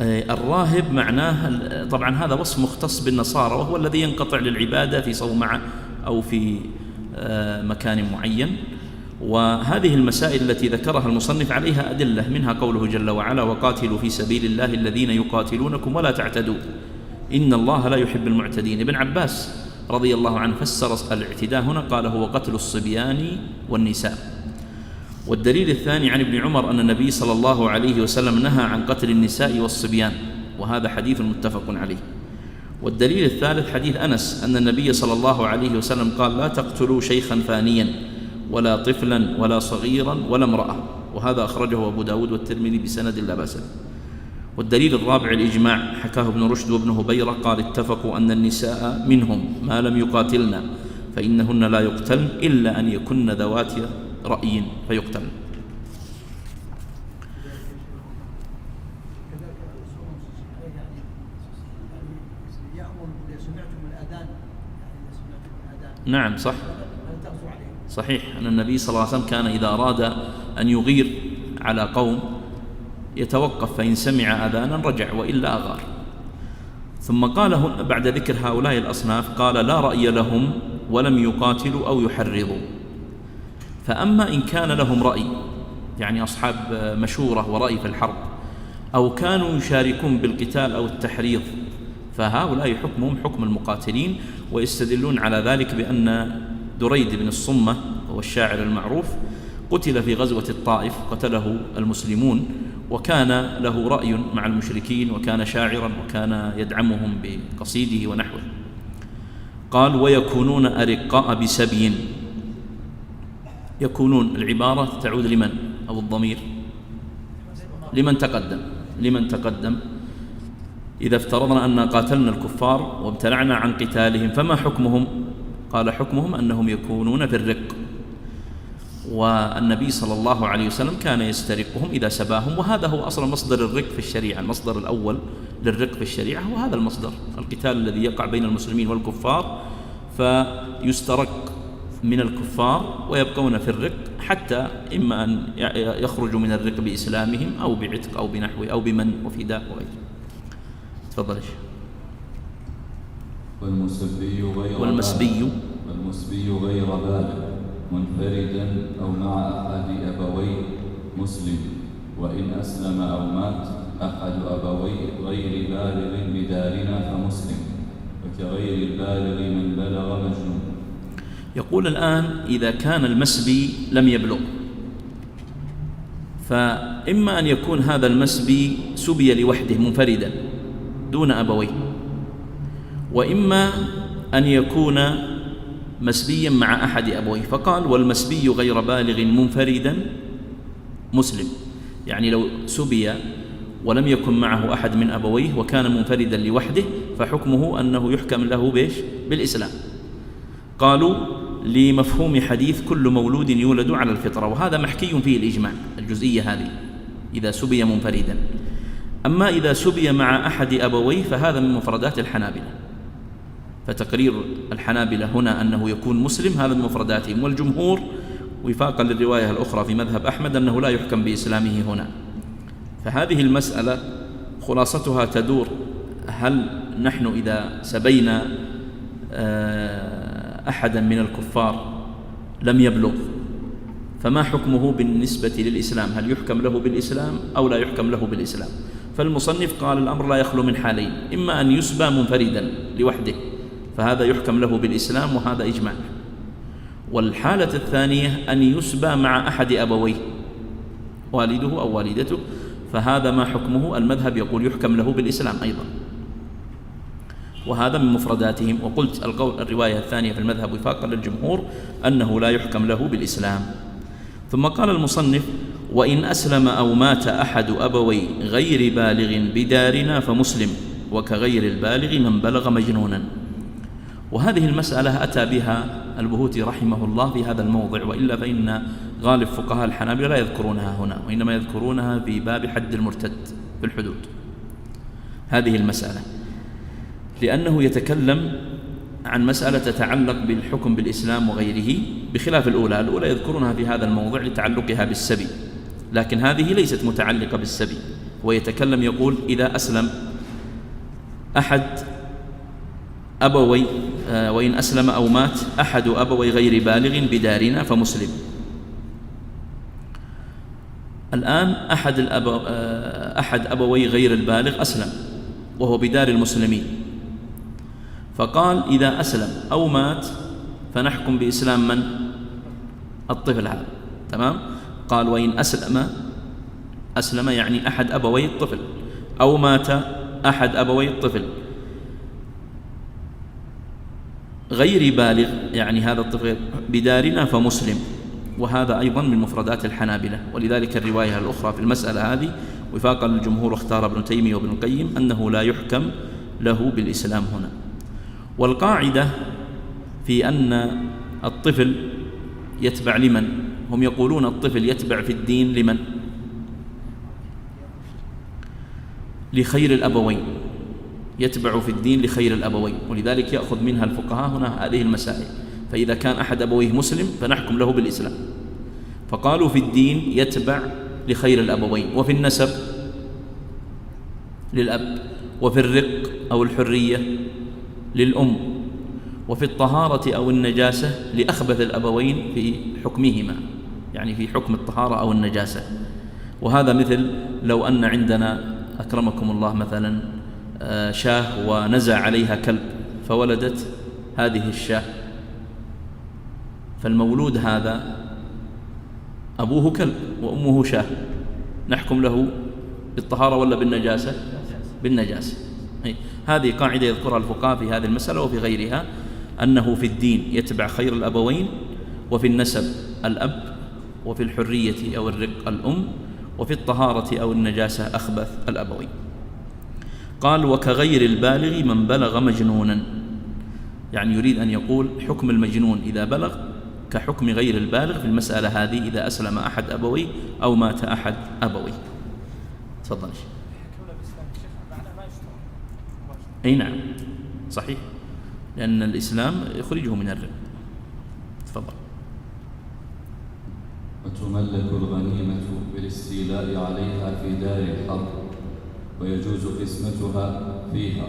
الراهب معناه طبعا هذا وصف مختص بالنصارى، وهو الذي ينقطع للعبادة في صومعة أو في مكان معين. وهذه المسائل التي ذكرها المصنف عليها أدلة، منها قوله جل وعلا: وقاتلوا في سبيل الله الذين يقاتلونكم ولا تعتدوا إن الله لا يحب المعتدين. ابن عباس رضي الله عنه فسر الاعتداء هنا، قال: هو قتل الصبيان والنساء. والدليل الثاني عن ابن عمر أن النبي صلى الله عليه وسلم نهى عن قتل النساء والصبيان، وهذا حديث متفق عليه. والدليل الثالث حديث أنس أن النبي صلى الله عليه وسلم قال: لا تقتلوا شيخا فانيا ولا طفلا ولا صغيرا ولا امرأة، وهذا أخرجه أبو داود والترمذي بسند لا بأس به. والدليل الرابع الإجماع، حكاه ابن رشد وابن هبيرة قال: اتفقوا أن النساء منهم ما لم يقاتلن فإنهن لا يقتلن إلا أن يكن ذوات رأي فيقتلن. نعم صحيح أن النبي صلى الله عليه وسلم كان إذا أراد أن يغير على قوم يتوقف، فإن سمع أذانا رجع وإلا أغار. ثم قال بعد ذكر هؤلاء الأصناف قال: لا رأي لهم ولم يقاتلوا أو يحرضوا. فأما إن كان لهم رأي، يعني أصحاب مشورة ورأي في الحرب، أو كانوا يشاركون بالقتال أو التحريض، فهؤلاء حكمهم حكم المقاتلين. ويستدلون على ذلك بأن دريد بن الصمة هو الشاعر المعروف قتل في غزوة الطائف، قتله المسلمون، وكان له رأي مع المشركين، وكان شاعرا وكان يدعمهم بقصيده ونحوه. قال: ويكونون أرقاء بسبي. يكونون العبارة تعود لمن؟ أو الضمير لمن تقدم. إذا افترضنا أن قاتلنا الكفار وابتلعنا عن قتالهم فما حكمهم؟ قال: حكمهم أنهم يكونون في الرق، والنبي صلى الله عليه وسلم كان يسترقهم إذا سباهم، وهذا هو أصلا مصدر الرق في الشريعة. المصدر الأول للرق في الشريعة هو هذا المصدر، القتال الذي يقع بين المسلمين والكفار، فيسترق من الكفار ويبقون في الرق حتى إما أن يخرجوا من الرق بإسلامهم أو بعتق أو بنحو أو بمن وفداء وغيره. تفضل. والمسبي غير بالغ منفردا أو مع أحد أبويه مسلم، وإن أسلم أو مات أحد أبويه غير بالغ بدارنا فمسلم، وكغير البالغ من بلغ مجنون. يقول الآن: إذا كان المسبي لم يبلغ، فإما أن يكون هذا المسبي سبي لوحده منفردا دون أبويه، وإما أن يكون مسبيا مع أحد أبويه. فقال: والمسبي غير بالغ منفردا مسلم، يعني لو سبي ولم يكن معه أحد من أبويه وكان منفردا لوحده فحكمه أنه يحكم له بالإسلام. قالوا: لمفهوم حديث كل مولود يولد على الفطرة، وهذا محكي فيه الإجماع، الجزئية هذه إذا سبي منفردا. أما إذا سبي مع أحد أبويه فهذا من مفردات الحنابلة، فتقرير الحنابلة هنا أنه يكون مسلم هذا من مفرداتهم، والجمهور وفاقا للرواية الأخرى في مذهب أحمد أنه لا يحكم بإسلامه هنا. فهذه المسألة خلاصتها تدور: هل نحن إذا سبينا أحدا من الكفار لم يبلغ فما حكمه بالنسبة للإسلام؟ هل يحكم له بالإسلام أو لا يحكم له بالإسلام؟ فالمصنف قال: الأمر لا يخلو من حالين، إما أن يسبى منفردا لوحده فهذا يحكم له بالإسلام وهذا إجماع، والحالة الثانية أن يسبى مع أحد أبويه والده أو والدته، فهذا ما حكمه؟ المذهب يقول يحكم له بالإسلام أيضا، وهذا من مفرداتهم. وقلت الرواية الثانية في المذهب وفاقا للجمهور أنه لا يحكم له بالإسلام. ثم قال المصنف: وإن أسلم أو مات أحد أبوي غير بالغ بدارنا فمسلم، وكغير البالغ من بلغ مجنونا. وهذه المسألة أتى بها البهوتي رحمه الله في هذا الموضع، وإلا فإن غالب فقهاء الحنابلة لا يذكرونها هنا، وإنما يذكرونها في باب حد المرتد في الحدود. هذه المسألة لأنه يتكلم عن مسألة تتعلق بالحكم بالإسلام وغيره، بخلاف الأولى يذكرونها في هذا الموضع لتعلقها بالسبي، لكن هذه ليست متعلقة بالسبي. ويتكلم يقول: إذا أسلم أحد أبوي، وإن أسلم أو مات أحد أبوي غير بالغ بدارنا فمسلم، الآن أحد أبوي غير البالغ أسلم وهو بدار المسلمين، فقال إذا أسلم أو مات فنحكم بإسلام من؟ الطفل هذا. تمام؟ قال وإن أسلم يعني أحد أبوي الطفل، أو مات أحد أبوي الطفل غير بالغ يعني هذا الطفل بدارنا فمسلم. وهذا أيضا من مفردات الحنابلة، ولذلك الرواية الأخرى في المسألة هذه وفاقا للجمهور اختار ابن تيمية وابن القيم أنه لا يحكم له بالإسلام هنا. والقاعدة في أن الطفل يتبع لمن؟ هم يقولون الطفل يتبع في الدين لمن؟ لخير الأبوين، يتبع في الدين لخير الأبوين، ولذلك يأخذ منها الفقهاء هنا هذه المسائل. فإذا كان أحد أبويه مسلم فنحكم له بالإسلام، فقالوا في الدين يتبع لخير الأبوين، وفي النسب للأب، وفي الرق أو الحرية للأم، وفي الطهارة أو النجاسة لأخبث الأبوين في حكمهما، يعني في حكم الطهارة أو النجاسة. وهذا مثل لو أن عندنا أكرمكم الله مثلا شاه ونزع عليها كلب فولدت هذه الشاه، فالمولود هذا أبوه كلب وأمه شاه، نحكم له بالطهارة ولا بالنجاسة؟ بالنجاسة. هذه قاعدة يذكرها الفقهاء في هذه المسألة وفي غيرها، أنه في الدين يتبع خير الأبوين، وفي النسب الأب، وفي الحرية أو الرق الأم، وفي الطهارة أو النجاسة أخبث الأبوين. قال وكغير البالغ من بلغ مجنونا، يعني يريد أن يقول حكم المجنون إذا بلغ كحكم غير البالغ في المسألة هذه إذا أسلم أحد أبويه أو مات أحد أبويه. تفضل. أي نعم صحيح، لأن الإسلام يخرجه من الرق. تفضل. وتملك الغنيمة بالاستيلاء عليها في دار الحرب، ويجوز قسمتها فيها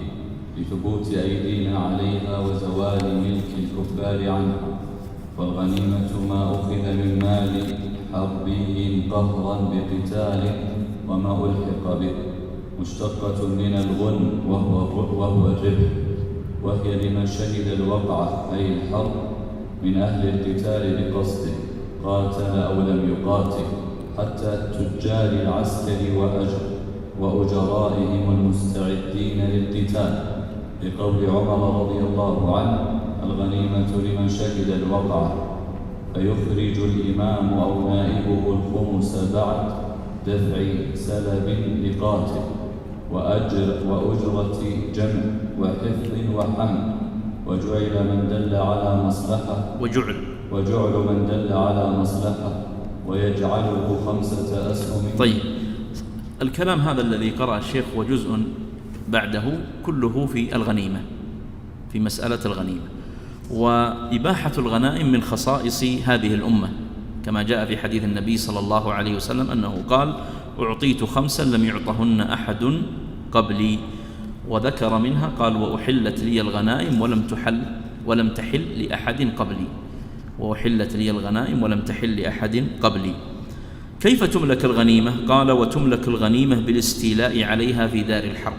لثبوت أيدينا عليها وزوال ملك الكفار عنها. والغنيمة ما أخذ من مال حربي قهرا بقتال وما ألحق به، مشتقة من الغن وهو الربح، وهي لمن شهد الوقعة أي الحرب من أهل القتال بقصده قاتل أو لم يقاتل، حتى تجار العسكر وأجرائهم المستعدين للقتال، لقول عمر رضي الله عنه الغنيمة لمن شهد الوقعة، فيخرج الإمام أو نائبه الخمس بعد دفع سلب لقاتل وأجرة جمع وحفظ وحمل، وجعل من دل على مصلحة ويجعله 5 أسهم. طيب، الكلام هذا الذي قرأ الشيخ وجزء بعده كله في الغنيمة، في مسألة الغنيمة. وإباحة الغنائم من خصائص هذه الأمة، كما جاء في حديث النبي صلى الله عليه وسلم أنه قال أعطيت 5 لم يعطهن أحد قبلي، وذكر منها قال وأحلت لي الغنائم ولم تحل لأحد قبلي، وأحلت لي الغنائم ولم تحل لأحد قبلي. كيف تملك الغنيمة؟ قال وتملك الغنيمة بالاستيلاء عليها في دار الحرب.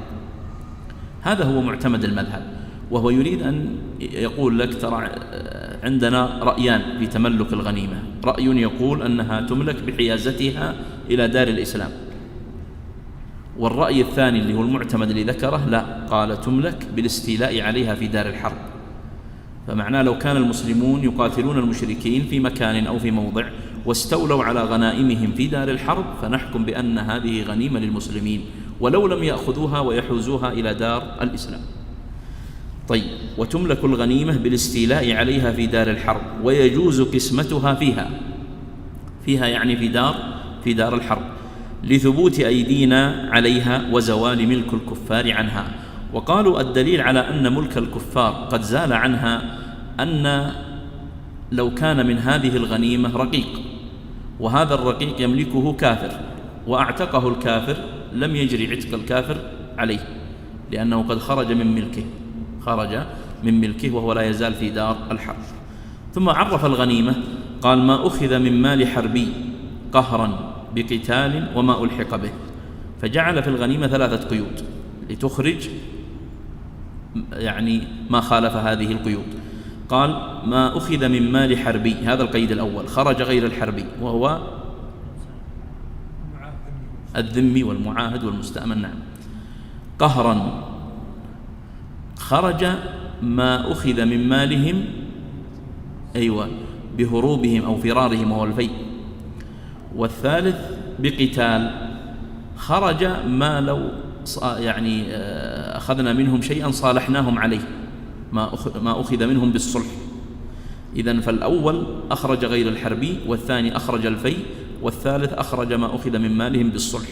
هذا هو معتمد المذهب، وهو يريد أن يقول لك ترى عندنا رأيان في تملك الغنيمة، رأي يقول أنها تملك بحيازتها إلى دار الإسلام، والرأي الثاني اللي هو المعتمد اللي ذكره لا، قال تملك بالاستيلاء عليها في دار الحرب. فمعناه لو كان المسلمون يقاتلون المشركين في مكان أو في موضع واستولوا على غنائمهم في دار الحرب فنحكم بأن هذه غنيمة للمسلمين ولو لم يأخذوها ويحوزوها إلى دار الإسلام. طيب، وتملك الغنيمة بالاستيلاء عليها في دار الحرب، ويجوز قسمتها فيها يعني في دار الحرب، لثبوت أيدينا عليها وزوال ملك الكفار عنها. وقالوا الدليل على أن ملك الكفار قد زال عنها أن لو كان من هذه الغنيمة رقيق، وهذا الرقيق يملكه كافر وأعتقه الكافر، لم يجري عتق الكافر عليه لأنه قد خرج من ملكه وهو لا يزال في دار الحرب. ثم عرف الغنيمة قال ما أخذ من مال حربي قهرا بقتال وما ألحق به، فجعل في الغنيمة 3 قيود لتخرج يعني ما خالف هذه القيود. قال ما أخذ من مال حربي، هذا القيد الأول، خرج غير الحربي وهو الذمي والمعاهد والمستأمن، نعم، قهرا، خرج ما أخذ من مالهم بهروبهم أو فرارهم وهو الفيء. والثالث بقتال، خرج ما لو يعني أخذنا منهم شيئا صالحناهم عليه، ما أخذ منهم بالصلح. إذن فالأول أخرج غير الحربي، والثاني أخرج الفيء، والثالث أخرج ما أخذ من مالهم بالصلح.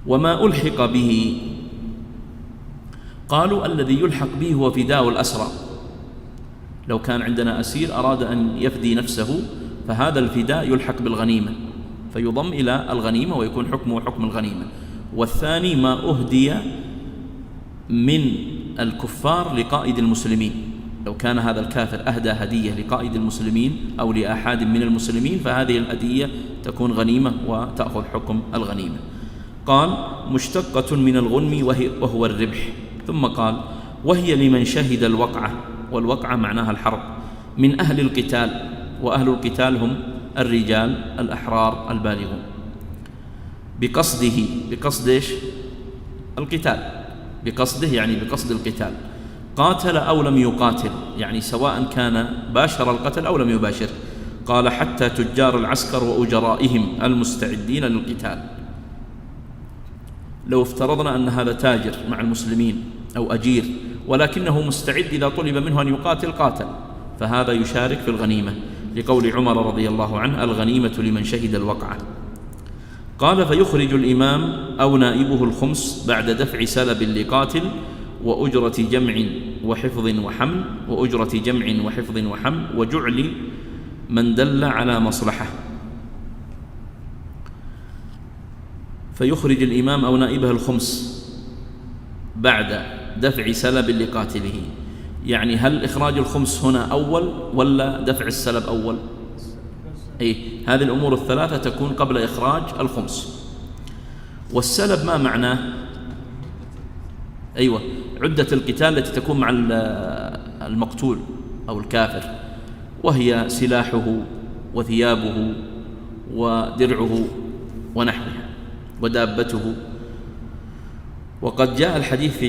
وما ألحق به، قالوا الذي يلحق به هو فداء الأسرى. لو كان عندنا أسير أراد أن يفدي نفسه فهذا الفداء يلحق بالغنيمة فيضم إلى الغنيمة ويكون حكمه حكم الغنيمة. والثاني ما أهدي من الكفار لقائد المسلمين، لو كان هذا الكافر أهدى هدية لقائد المسلمين أو لأحد من المسلمين فهذه الهدية تكون غنيمة وتأخذ حكم الغنيمة. قال مشتقة من الغنم وهو الربح. ثم قال وهي لمن شهد الوقعة، والوقعة معناها الحرب، من أهل القتال، وأهل القتال هم الرجال الأحرار البالغون، بقصده، بقصد إيش؟ القتال، بقصده يعني بقصد القتال، قاتل أو لم يقاتل، يعني سواء كان باشر القتل أو لم يباشر. قال حتى تجار العسكر وأجرائهم المستعدين للقتال. لو افترضنا أن هذا تاجر مع المسلمين أو أجير ولكنه مستعد إذا طلب منه أن يقاتل قاتل، فهذا يشارك في الغنيمة، لقول عمر رضي الله عنه الغنيمة لمن شهد الوقعة. قال فيخرج الإمام أو نائبه الخمس بعد دفع سلب لقاتل وأجرة جمع وحفظ وحمل، وأجرة جمع وحفظ وحمل، وجعل من دل على مصلحة. فيخرج الإمام أو نائبه الخمس بعد دفع سلب لقاتله، يعني هل إخراج الخمس هنا أول ولا دفع السلب أول؟ هذه الأمور الثلاثة تكون قبل إخراج الخمس. والسلب ما معناه؟ عدة القتال التي تكون مع المقتول أو الكافر، وهي سلاحه وثيابه ودرعه ونحوها ودابته. وقد جاء الحديث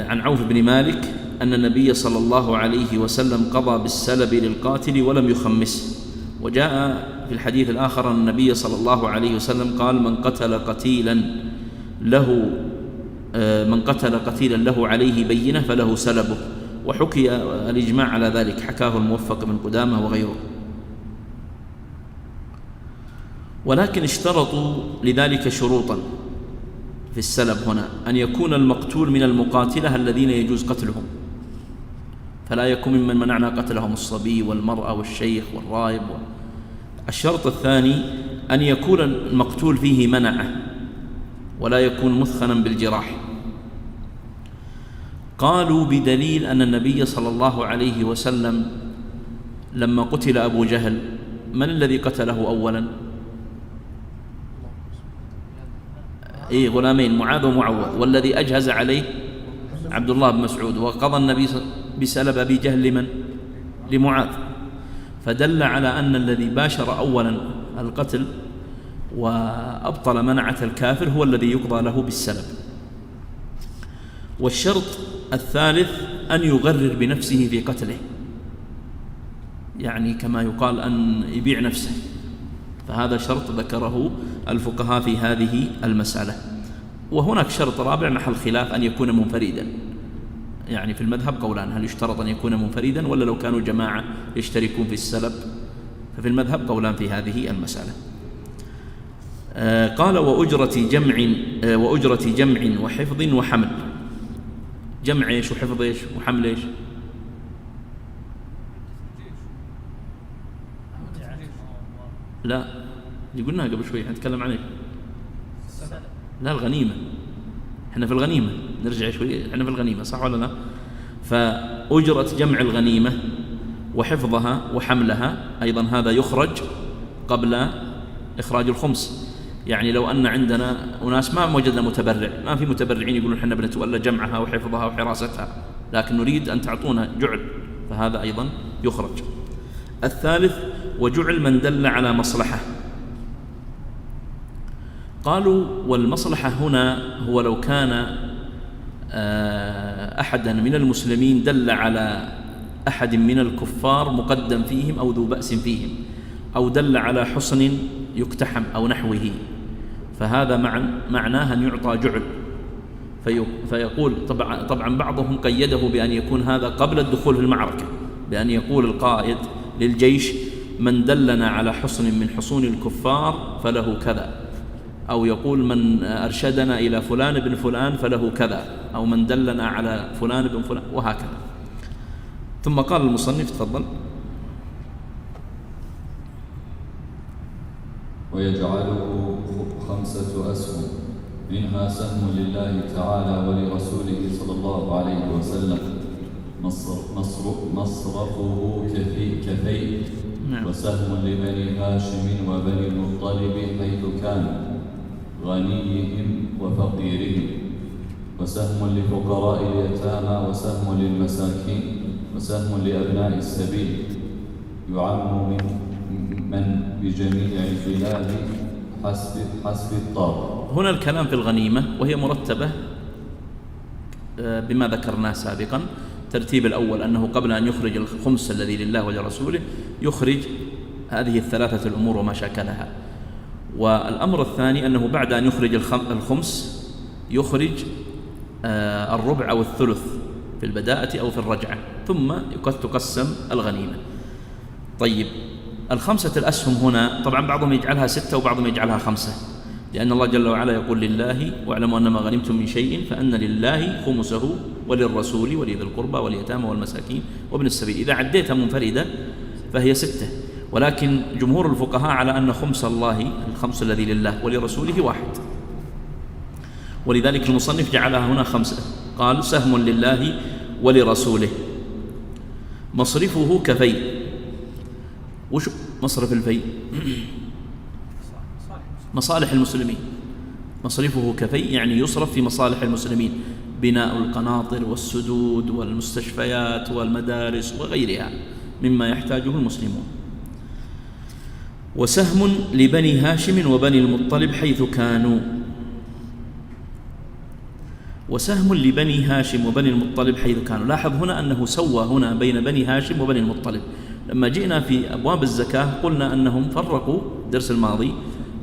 عن عوف بن مالك أن النبي صلى الله عليه وسلم قضى بالسلب للقاتل ولم يخمسه. وجاء في الحديث الآخر أن النبي صلى الله عليه وسلم قال من قتل قتيلا له عليه بينة فله سلبه. وحكي الإجماع على ذلك، حكاه الموفق بن قدامة وغيره. ولكن اشترطوا لذلك شروطا في السلب هنا، أن يكون المقتول من المقاتلة الذين يجوز قتلهم، فلا يكون ممن منعنا قتلهم الصبي والمرأة والشيخ والراهب. الشرط الثاني أن يكون المقتول فيه منعه ولا يكون مثخنا بالجراح. قالوا بدليل أن النبي صلى الله عليه وسلم لما قتل أبو جهل من الذي قتله أولا؟ غلامين، معاذ ومعوذ، والذي أجهز عليه عبد الله بن مسعود، وقضى النبي بسلب أبي جهل لمن؟ لمعاذ. فدل على أن الذي باشر أولا القتل وأبطل منعة الكافر هو الذي يقضى له بالسلب. والشرط الثالث أن يغرر بنفسه في قتله، يعني كما يقال أن يبيع نفسه، فهذا شرط ذكره الفقهاء في هذه المسألة. وهناك شرط رابع محل خلاف، أن يكون منفردا، يعني في المذهب قولان، هل يشترط أن يكون منفردا ولا لو كانوا جماعة يشتركون في السلب؟ ففي المذهب قولان في هذه المسألة. قال وأجرة جمع وحفظ وحمل. جمع إيش وحفظ إيش وحمل إيش؟ لا، اللي قلناها قبل شوي نتكلم عنه. لا، الغنيمة، احنا في الغنيمة، نرجع شوي، احنا في الغنيمة صح ولا لا؟ فأجرة جمع الغنيمة وحفظها وحملها أيضا هذا يخرج قبل إخراج الخمس. يعني لو أن عندنا أناس ما وجدنا متبرع، ما في متبرعين يقولون إحنا بنتولى جمعها وحفظها وحراستها، لكن نريد أن تعطونا جعل، فهذا أيضا يخرج. الثالث وجعل من دل على مصلحة. قالوا والمصلحة هنا هو لو كان أحدا من المسلمين دل على أحد من الكفار مقدم فيهم أو ذو بأس فيهم، أو دل على حصن يقتحم أو نحوه، فهذا معناه أن يعطى جعل. فيقول طبعا بعضهم قيده بأن يكون هذا قبل الدخول في المعركة، بأن يقول القائد للجيش من دلنا على حصن من حصون الكفار فله كذا، أو يقول من أرشدنا إلى فلان بن فلان فله كذا، أو من دلنا على فلان بن فلان، وهكذا. ثم قال المصنف تفضل: ويجعله 5 أسهم، منها سهم لله تعالى ولرسوله صلى الله عليه وسلم مصرفه كفي، وسهم لبني هاشم وبني المطلب حيث كان غنيهم وفقيرهم، وسهم لفقراء اليتامى، وسهم للمساكين، وسهم لأبناء السبيل، يعم من بجميع البلاد حسب الطاقة. هنا الكلام في الغنيمة، وهي مرتبة بما ذكرناه سابقا. ترتيب الأول أنه قبل أن يخرج الخمس الذي لله ولرسوله يخرج هذه الثلاثة الأمور وما شاكلها. والأمر الثاني أنه بعد أن يخرج الخمس يخرج الربع أو الثلث في البداءة أو في الرجعة، ثم تقسم الغنيمة. طيب، 5 الأسهم هنا طبعا بعضهم يجعلها 6 وبعضهم يجعلها 5، لأن الله جل وعلا يقول لله واعلموا أنما غنمتم من شيء فأن لله خمسه وللرسول ولذي القربى واليتامى والمساكين وابن السبيل. إذا عديتها منفردة فهي 6، ولكن جمهور الفقهاء على أن خمس الله الخمس الذي لله ولرسوله 1، ولذلك المصنف جعلها هنا 5. قال سهم لله ولرسوله مصرفه كفي. وش مصرف الفي؟ مصالح المسلمين. مصرفه كفي يعني يصرف في مصالح المسلمين، بناء القناطر والسدود والمستشفيات والمدارس وغيرها مما يحتاجه المسلمون. وسهم لبني هاشم وبني المطلب حيث كانوا. وسهم لبني هاشم وبني المطلب حيث كانوا. لاحظ هنا أنه سوى هنا بين بني هاشم وبني المطلب. لما جئنا في أبواب الزكاة قلنا أنهم فرقوا الدرس الماضي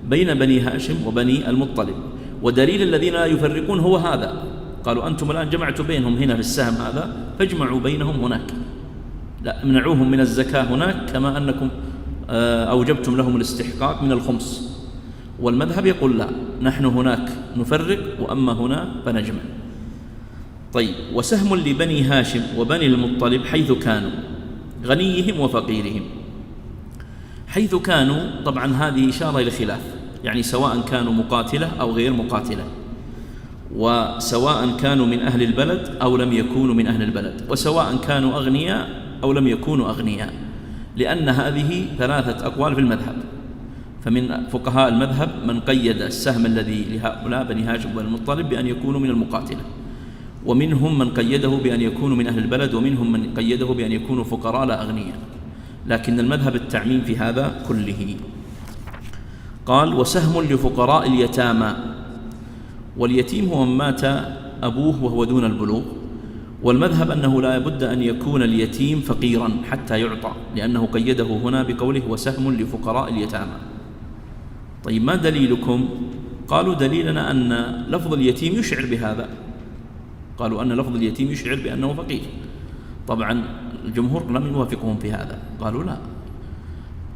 بين بني هاشم وبني المطلب، ودليل الذين لا يفرقون هو هذا. قالوا أنتم الآن جمعتوا بينهم هنا في السهم هذا، فاجمعوا بينهم هناك، لا امنعوهم من الزكاة هناك كما أنكم أوجبتم لهم الاستحقاق من الخمس. والمذهب يقول لا، نحن هناك نفرق وأما هنا فنجمع. طيب، وسهم لبني هاشم وبني المطلب حيث كانوا غنيهم وفقيرهم. حيث كانوا طبعا هذه إشارة إلى خلاف، يعني سواء كانوا مقاتلة أو غير مقاتلة، وسواء كانوا من أهل البلد أو لم يكونوا من أهل البلد، وسواء كانوا أغنياء أو لم يكونوا أغنياء، لأن هذه 3 أقوال في المذهب. فمن فقهاء المذهب من قيد السهم الذي لهؤلاء بني هاشم بن المطلب بأن يكونوا من المقاتلة، ومنهم من قيده بأن يكونوا من أهل البلد، ومنهم من قيده بأن يكونوا فقراء لا أغنياء، لكن المذهب التعميم في هذا كله. قال وسهم لفقراء اليتامى. واليتيم هو من مات أبوه وهو دون البلوغ، والمذهب أنه لا بد أن يكون اليتيم فقيرا حتى يعطى، لأنه قيده هنا بقوله وسهم لفقراء اليتامى. طيب، ما دليلكم؟ قالوا دليلنا أن لفظ اليتيم يشعر بهذا، قالوا أن لفظ اليتيم يشعر بأنه فقير. طبعا الجمهور لم يوافقهم في هذا، قالوا لا،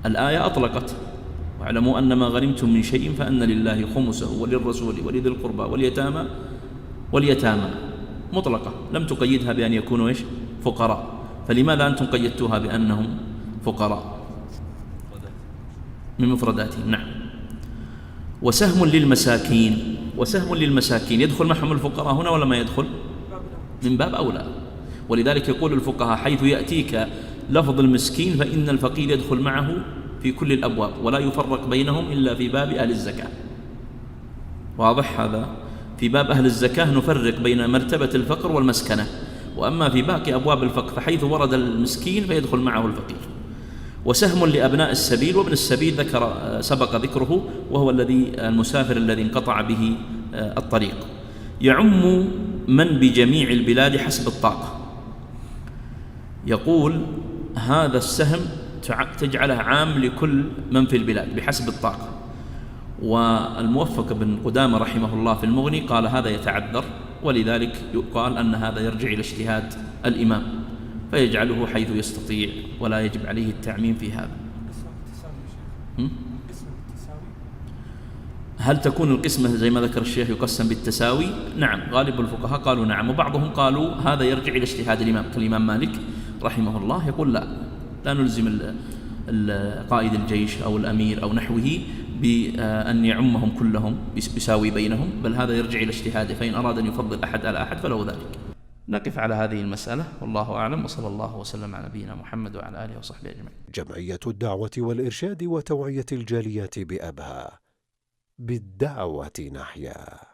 الآية أطلقت واعلموا أن ما غنمتم من شيء فأن لله خمسه وللرسول ولذي القربى واليتامى مطلقة، لم تقيدها بأن يكونوا فقراء. فلماذا أنتم قيدتوها بأنهم فقراء من مفرداتهم؟ نعم. وسهم للمساكين. وسهم للمساكين يدخل معهم الفقراء هنا ولا ما يدخل؟ من باب أولى. ولذلك يقول الفقهاء حيث يأتيك لفظ المسكين فإن الفقير يدخل معه في كل الأبواب، ولا يفرق بينهم إلا في باب أهل الزكاة. واضح هذا؟ في باب أهل الزكاة نفرق بين مرتبة الفقر والمسكنة، وأما في باقي أبواب الفقر فحيث ورد المسكين فيدخل معه الفقير. وسهم لأبناء السبيل، وابن السبيل سبق ذكره، وهو المسافر الذي انقطع به الطريق. يعم من بجميع البلاد حسب الطاقة. يقول هذا السهم تجعله عام لكل من في البلاد بحسب الطاقة. والموفق بن قدامة رحمه الله في المغني قال هذا يتعذر، ولذلك يقال أن هذا يرجع إلى اجتهاد الإمام فيجعله حيث يستطيع، ولا يجب عليه التعميم في هذا. هل تكون القسمة زي ما ذكر الشيخ يقسم بالتساوي؟ نعم، غالب الفقهاء قالوا نعم، وبعضهم قالوا هذا يرجع إلى اجتهاد الإمام، كالإمام مالك رحمه الله يقول لا نلزم قائد الجيش أو الأمير أو نحوه بأن يعمهم كلهم بيساوي بينهم، بل هذا يرجع إلى اجتهاده، فإن أراد أن يفضل أحد على أحد فله ذلك. نقف على هذه المسألة، والله أعلم، وصلى الله وسلم على نبينا محمد وعلى آله وصحبه أجمعين. جمعية الدعوة والإرشاد وتوعية الجاليات بأبها، بالدعوة نحيا.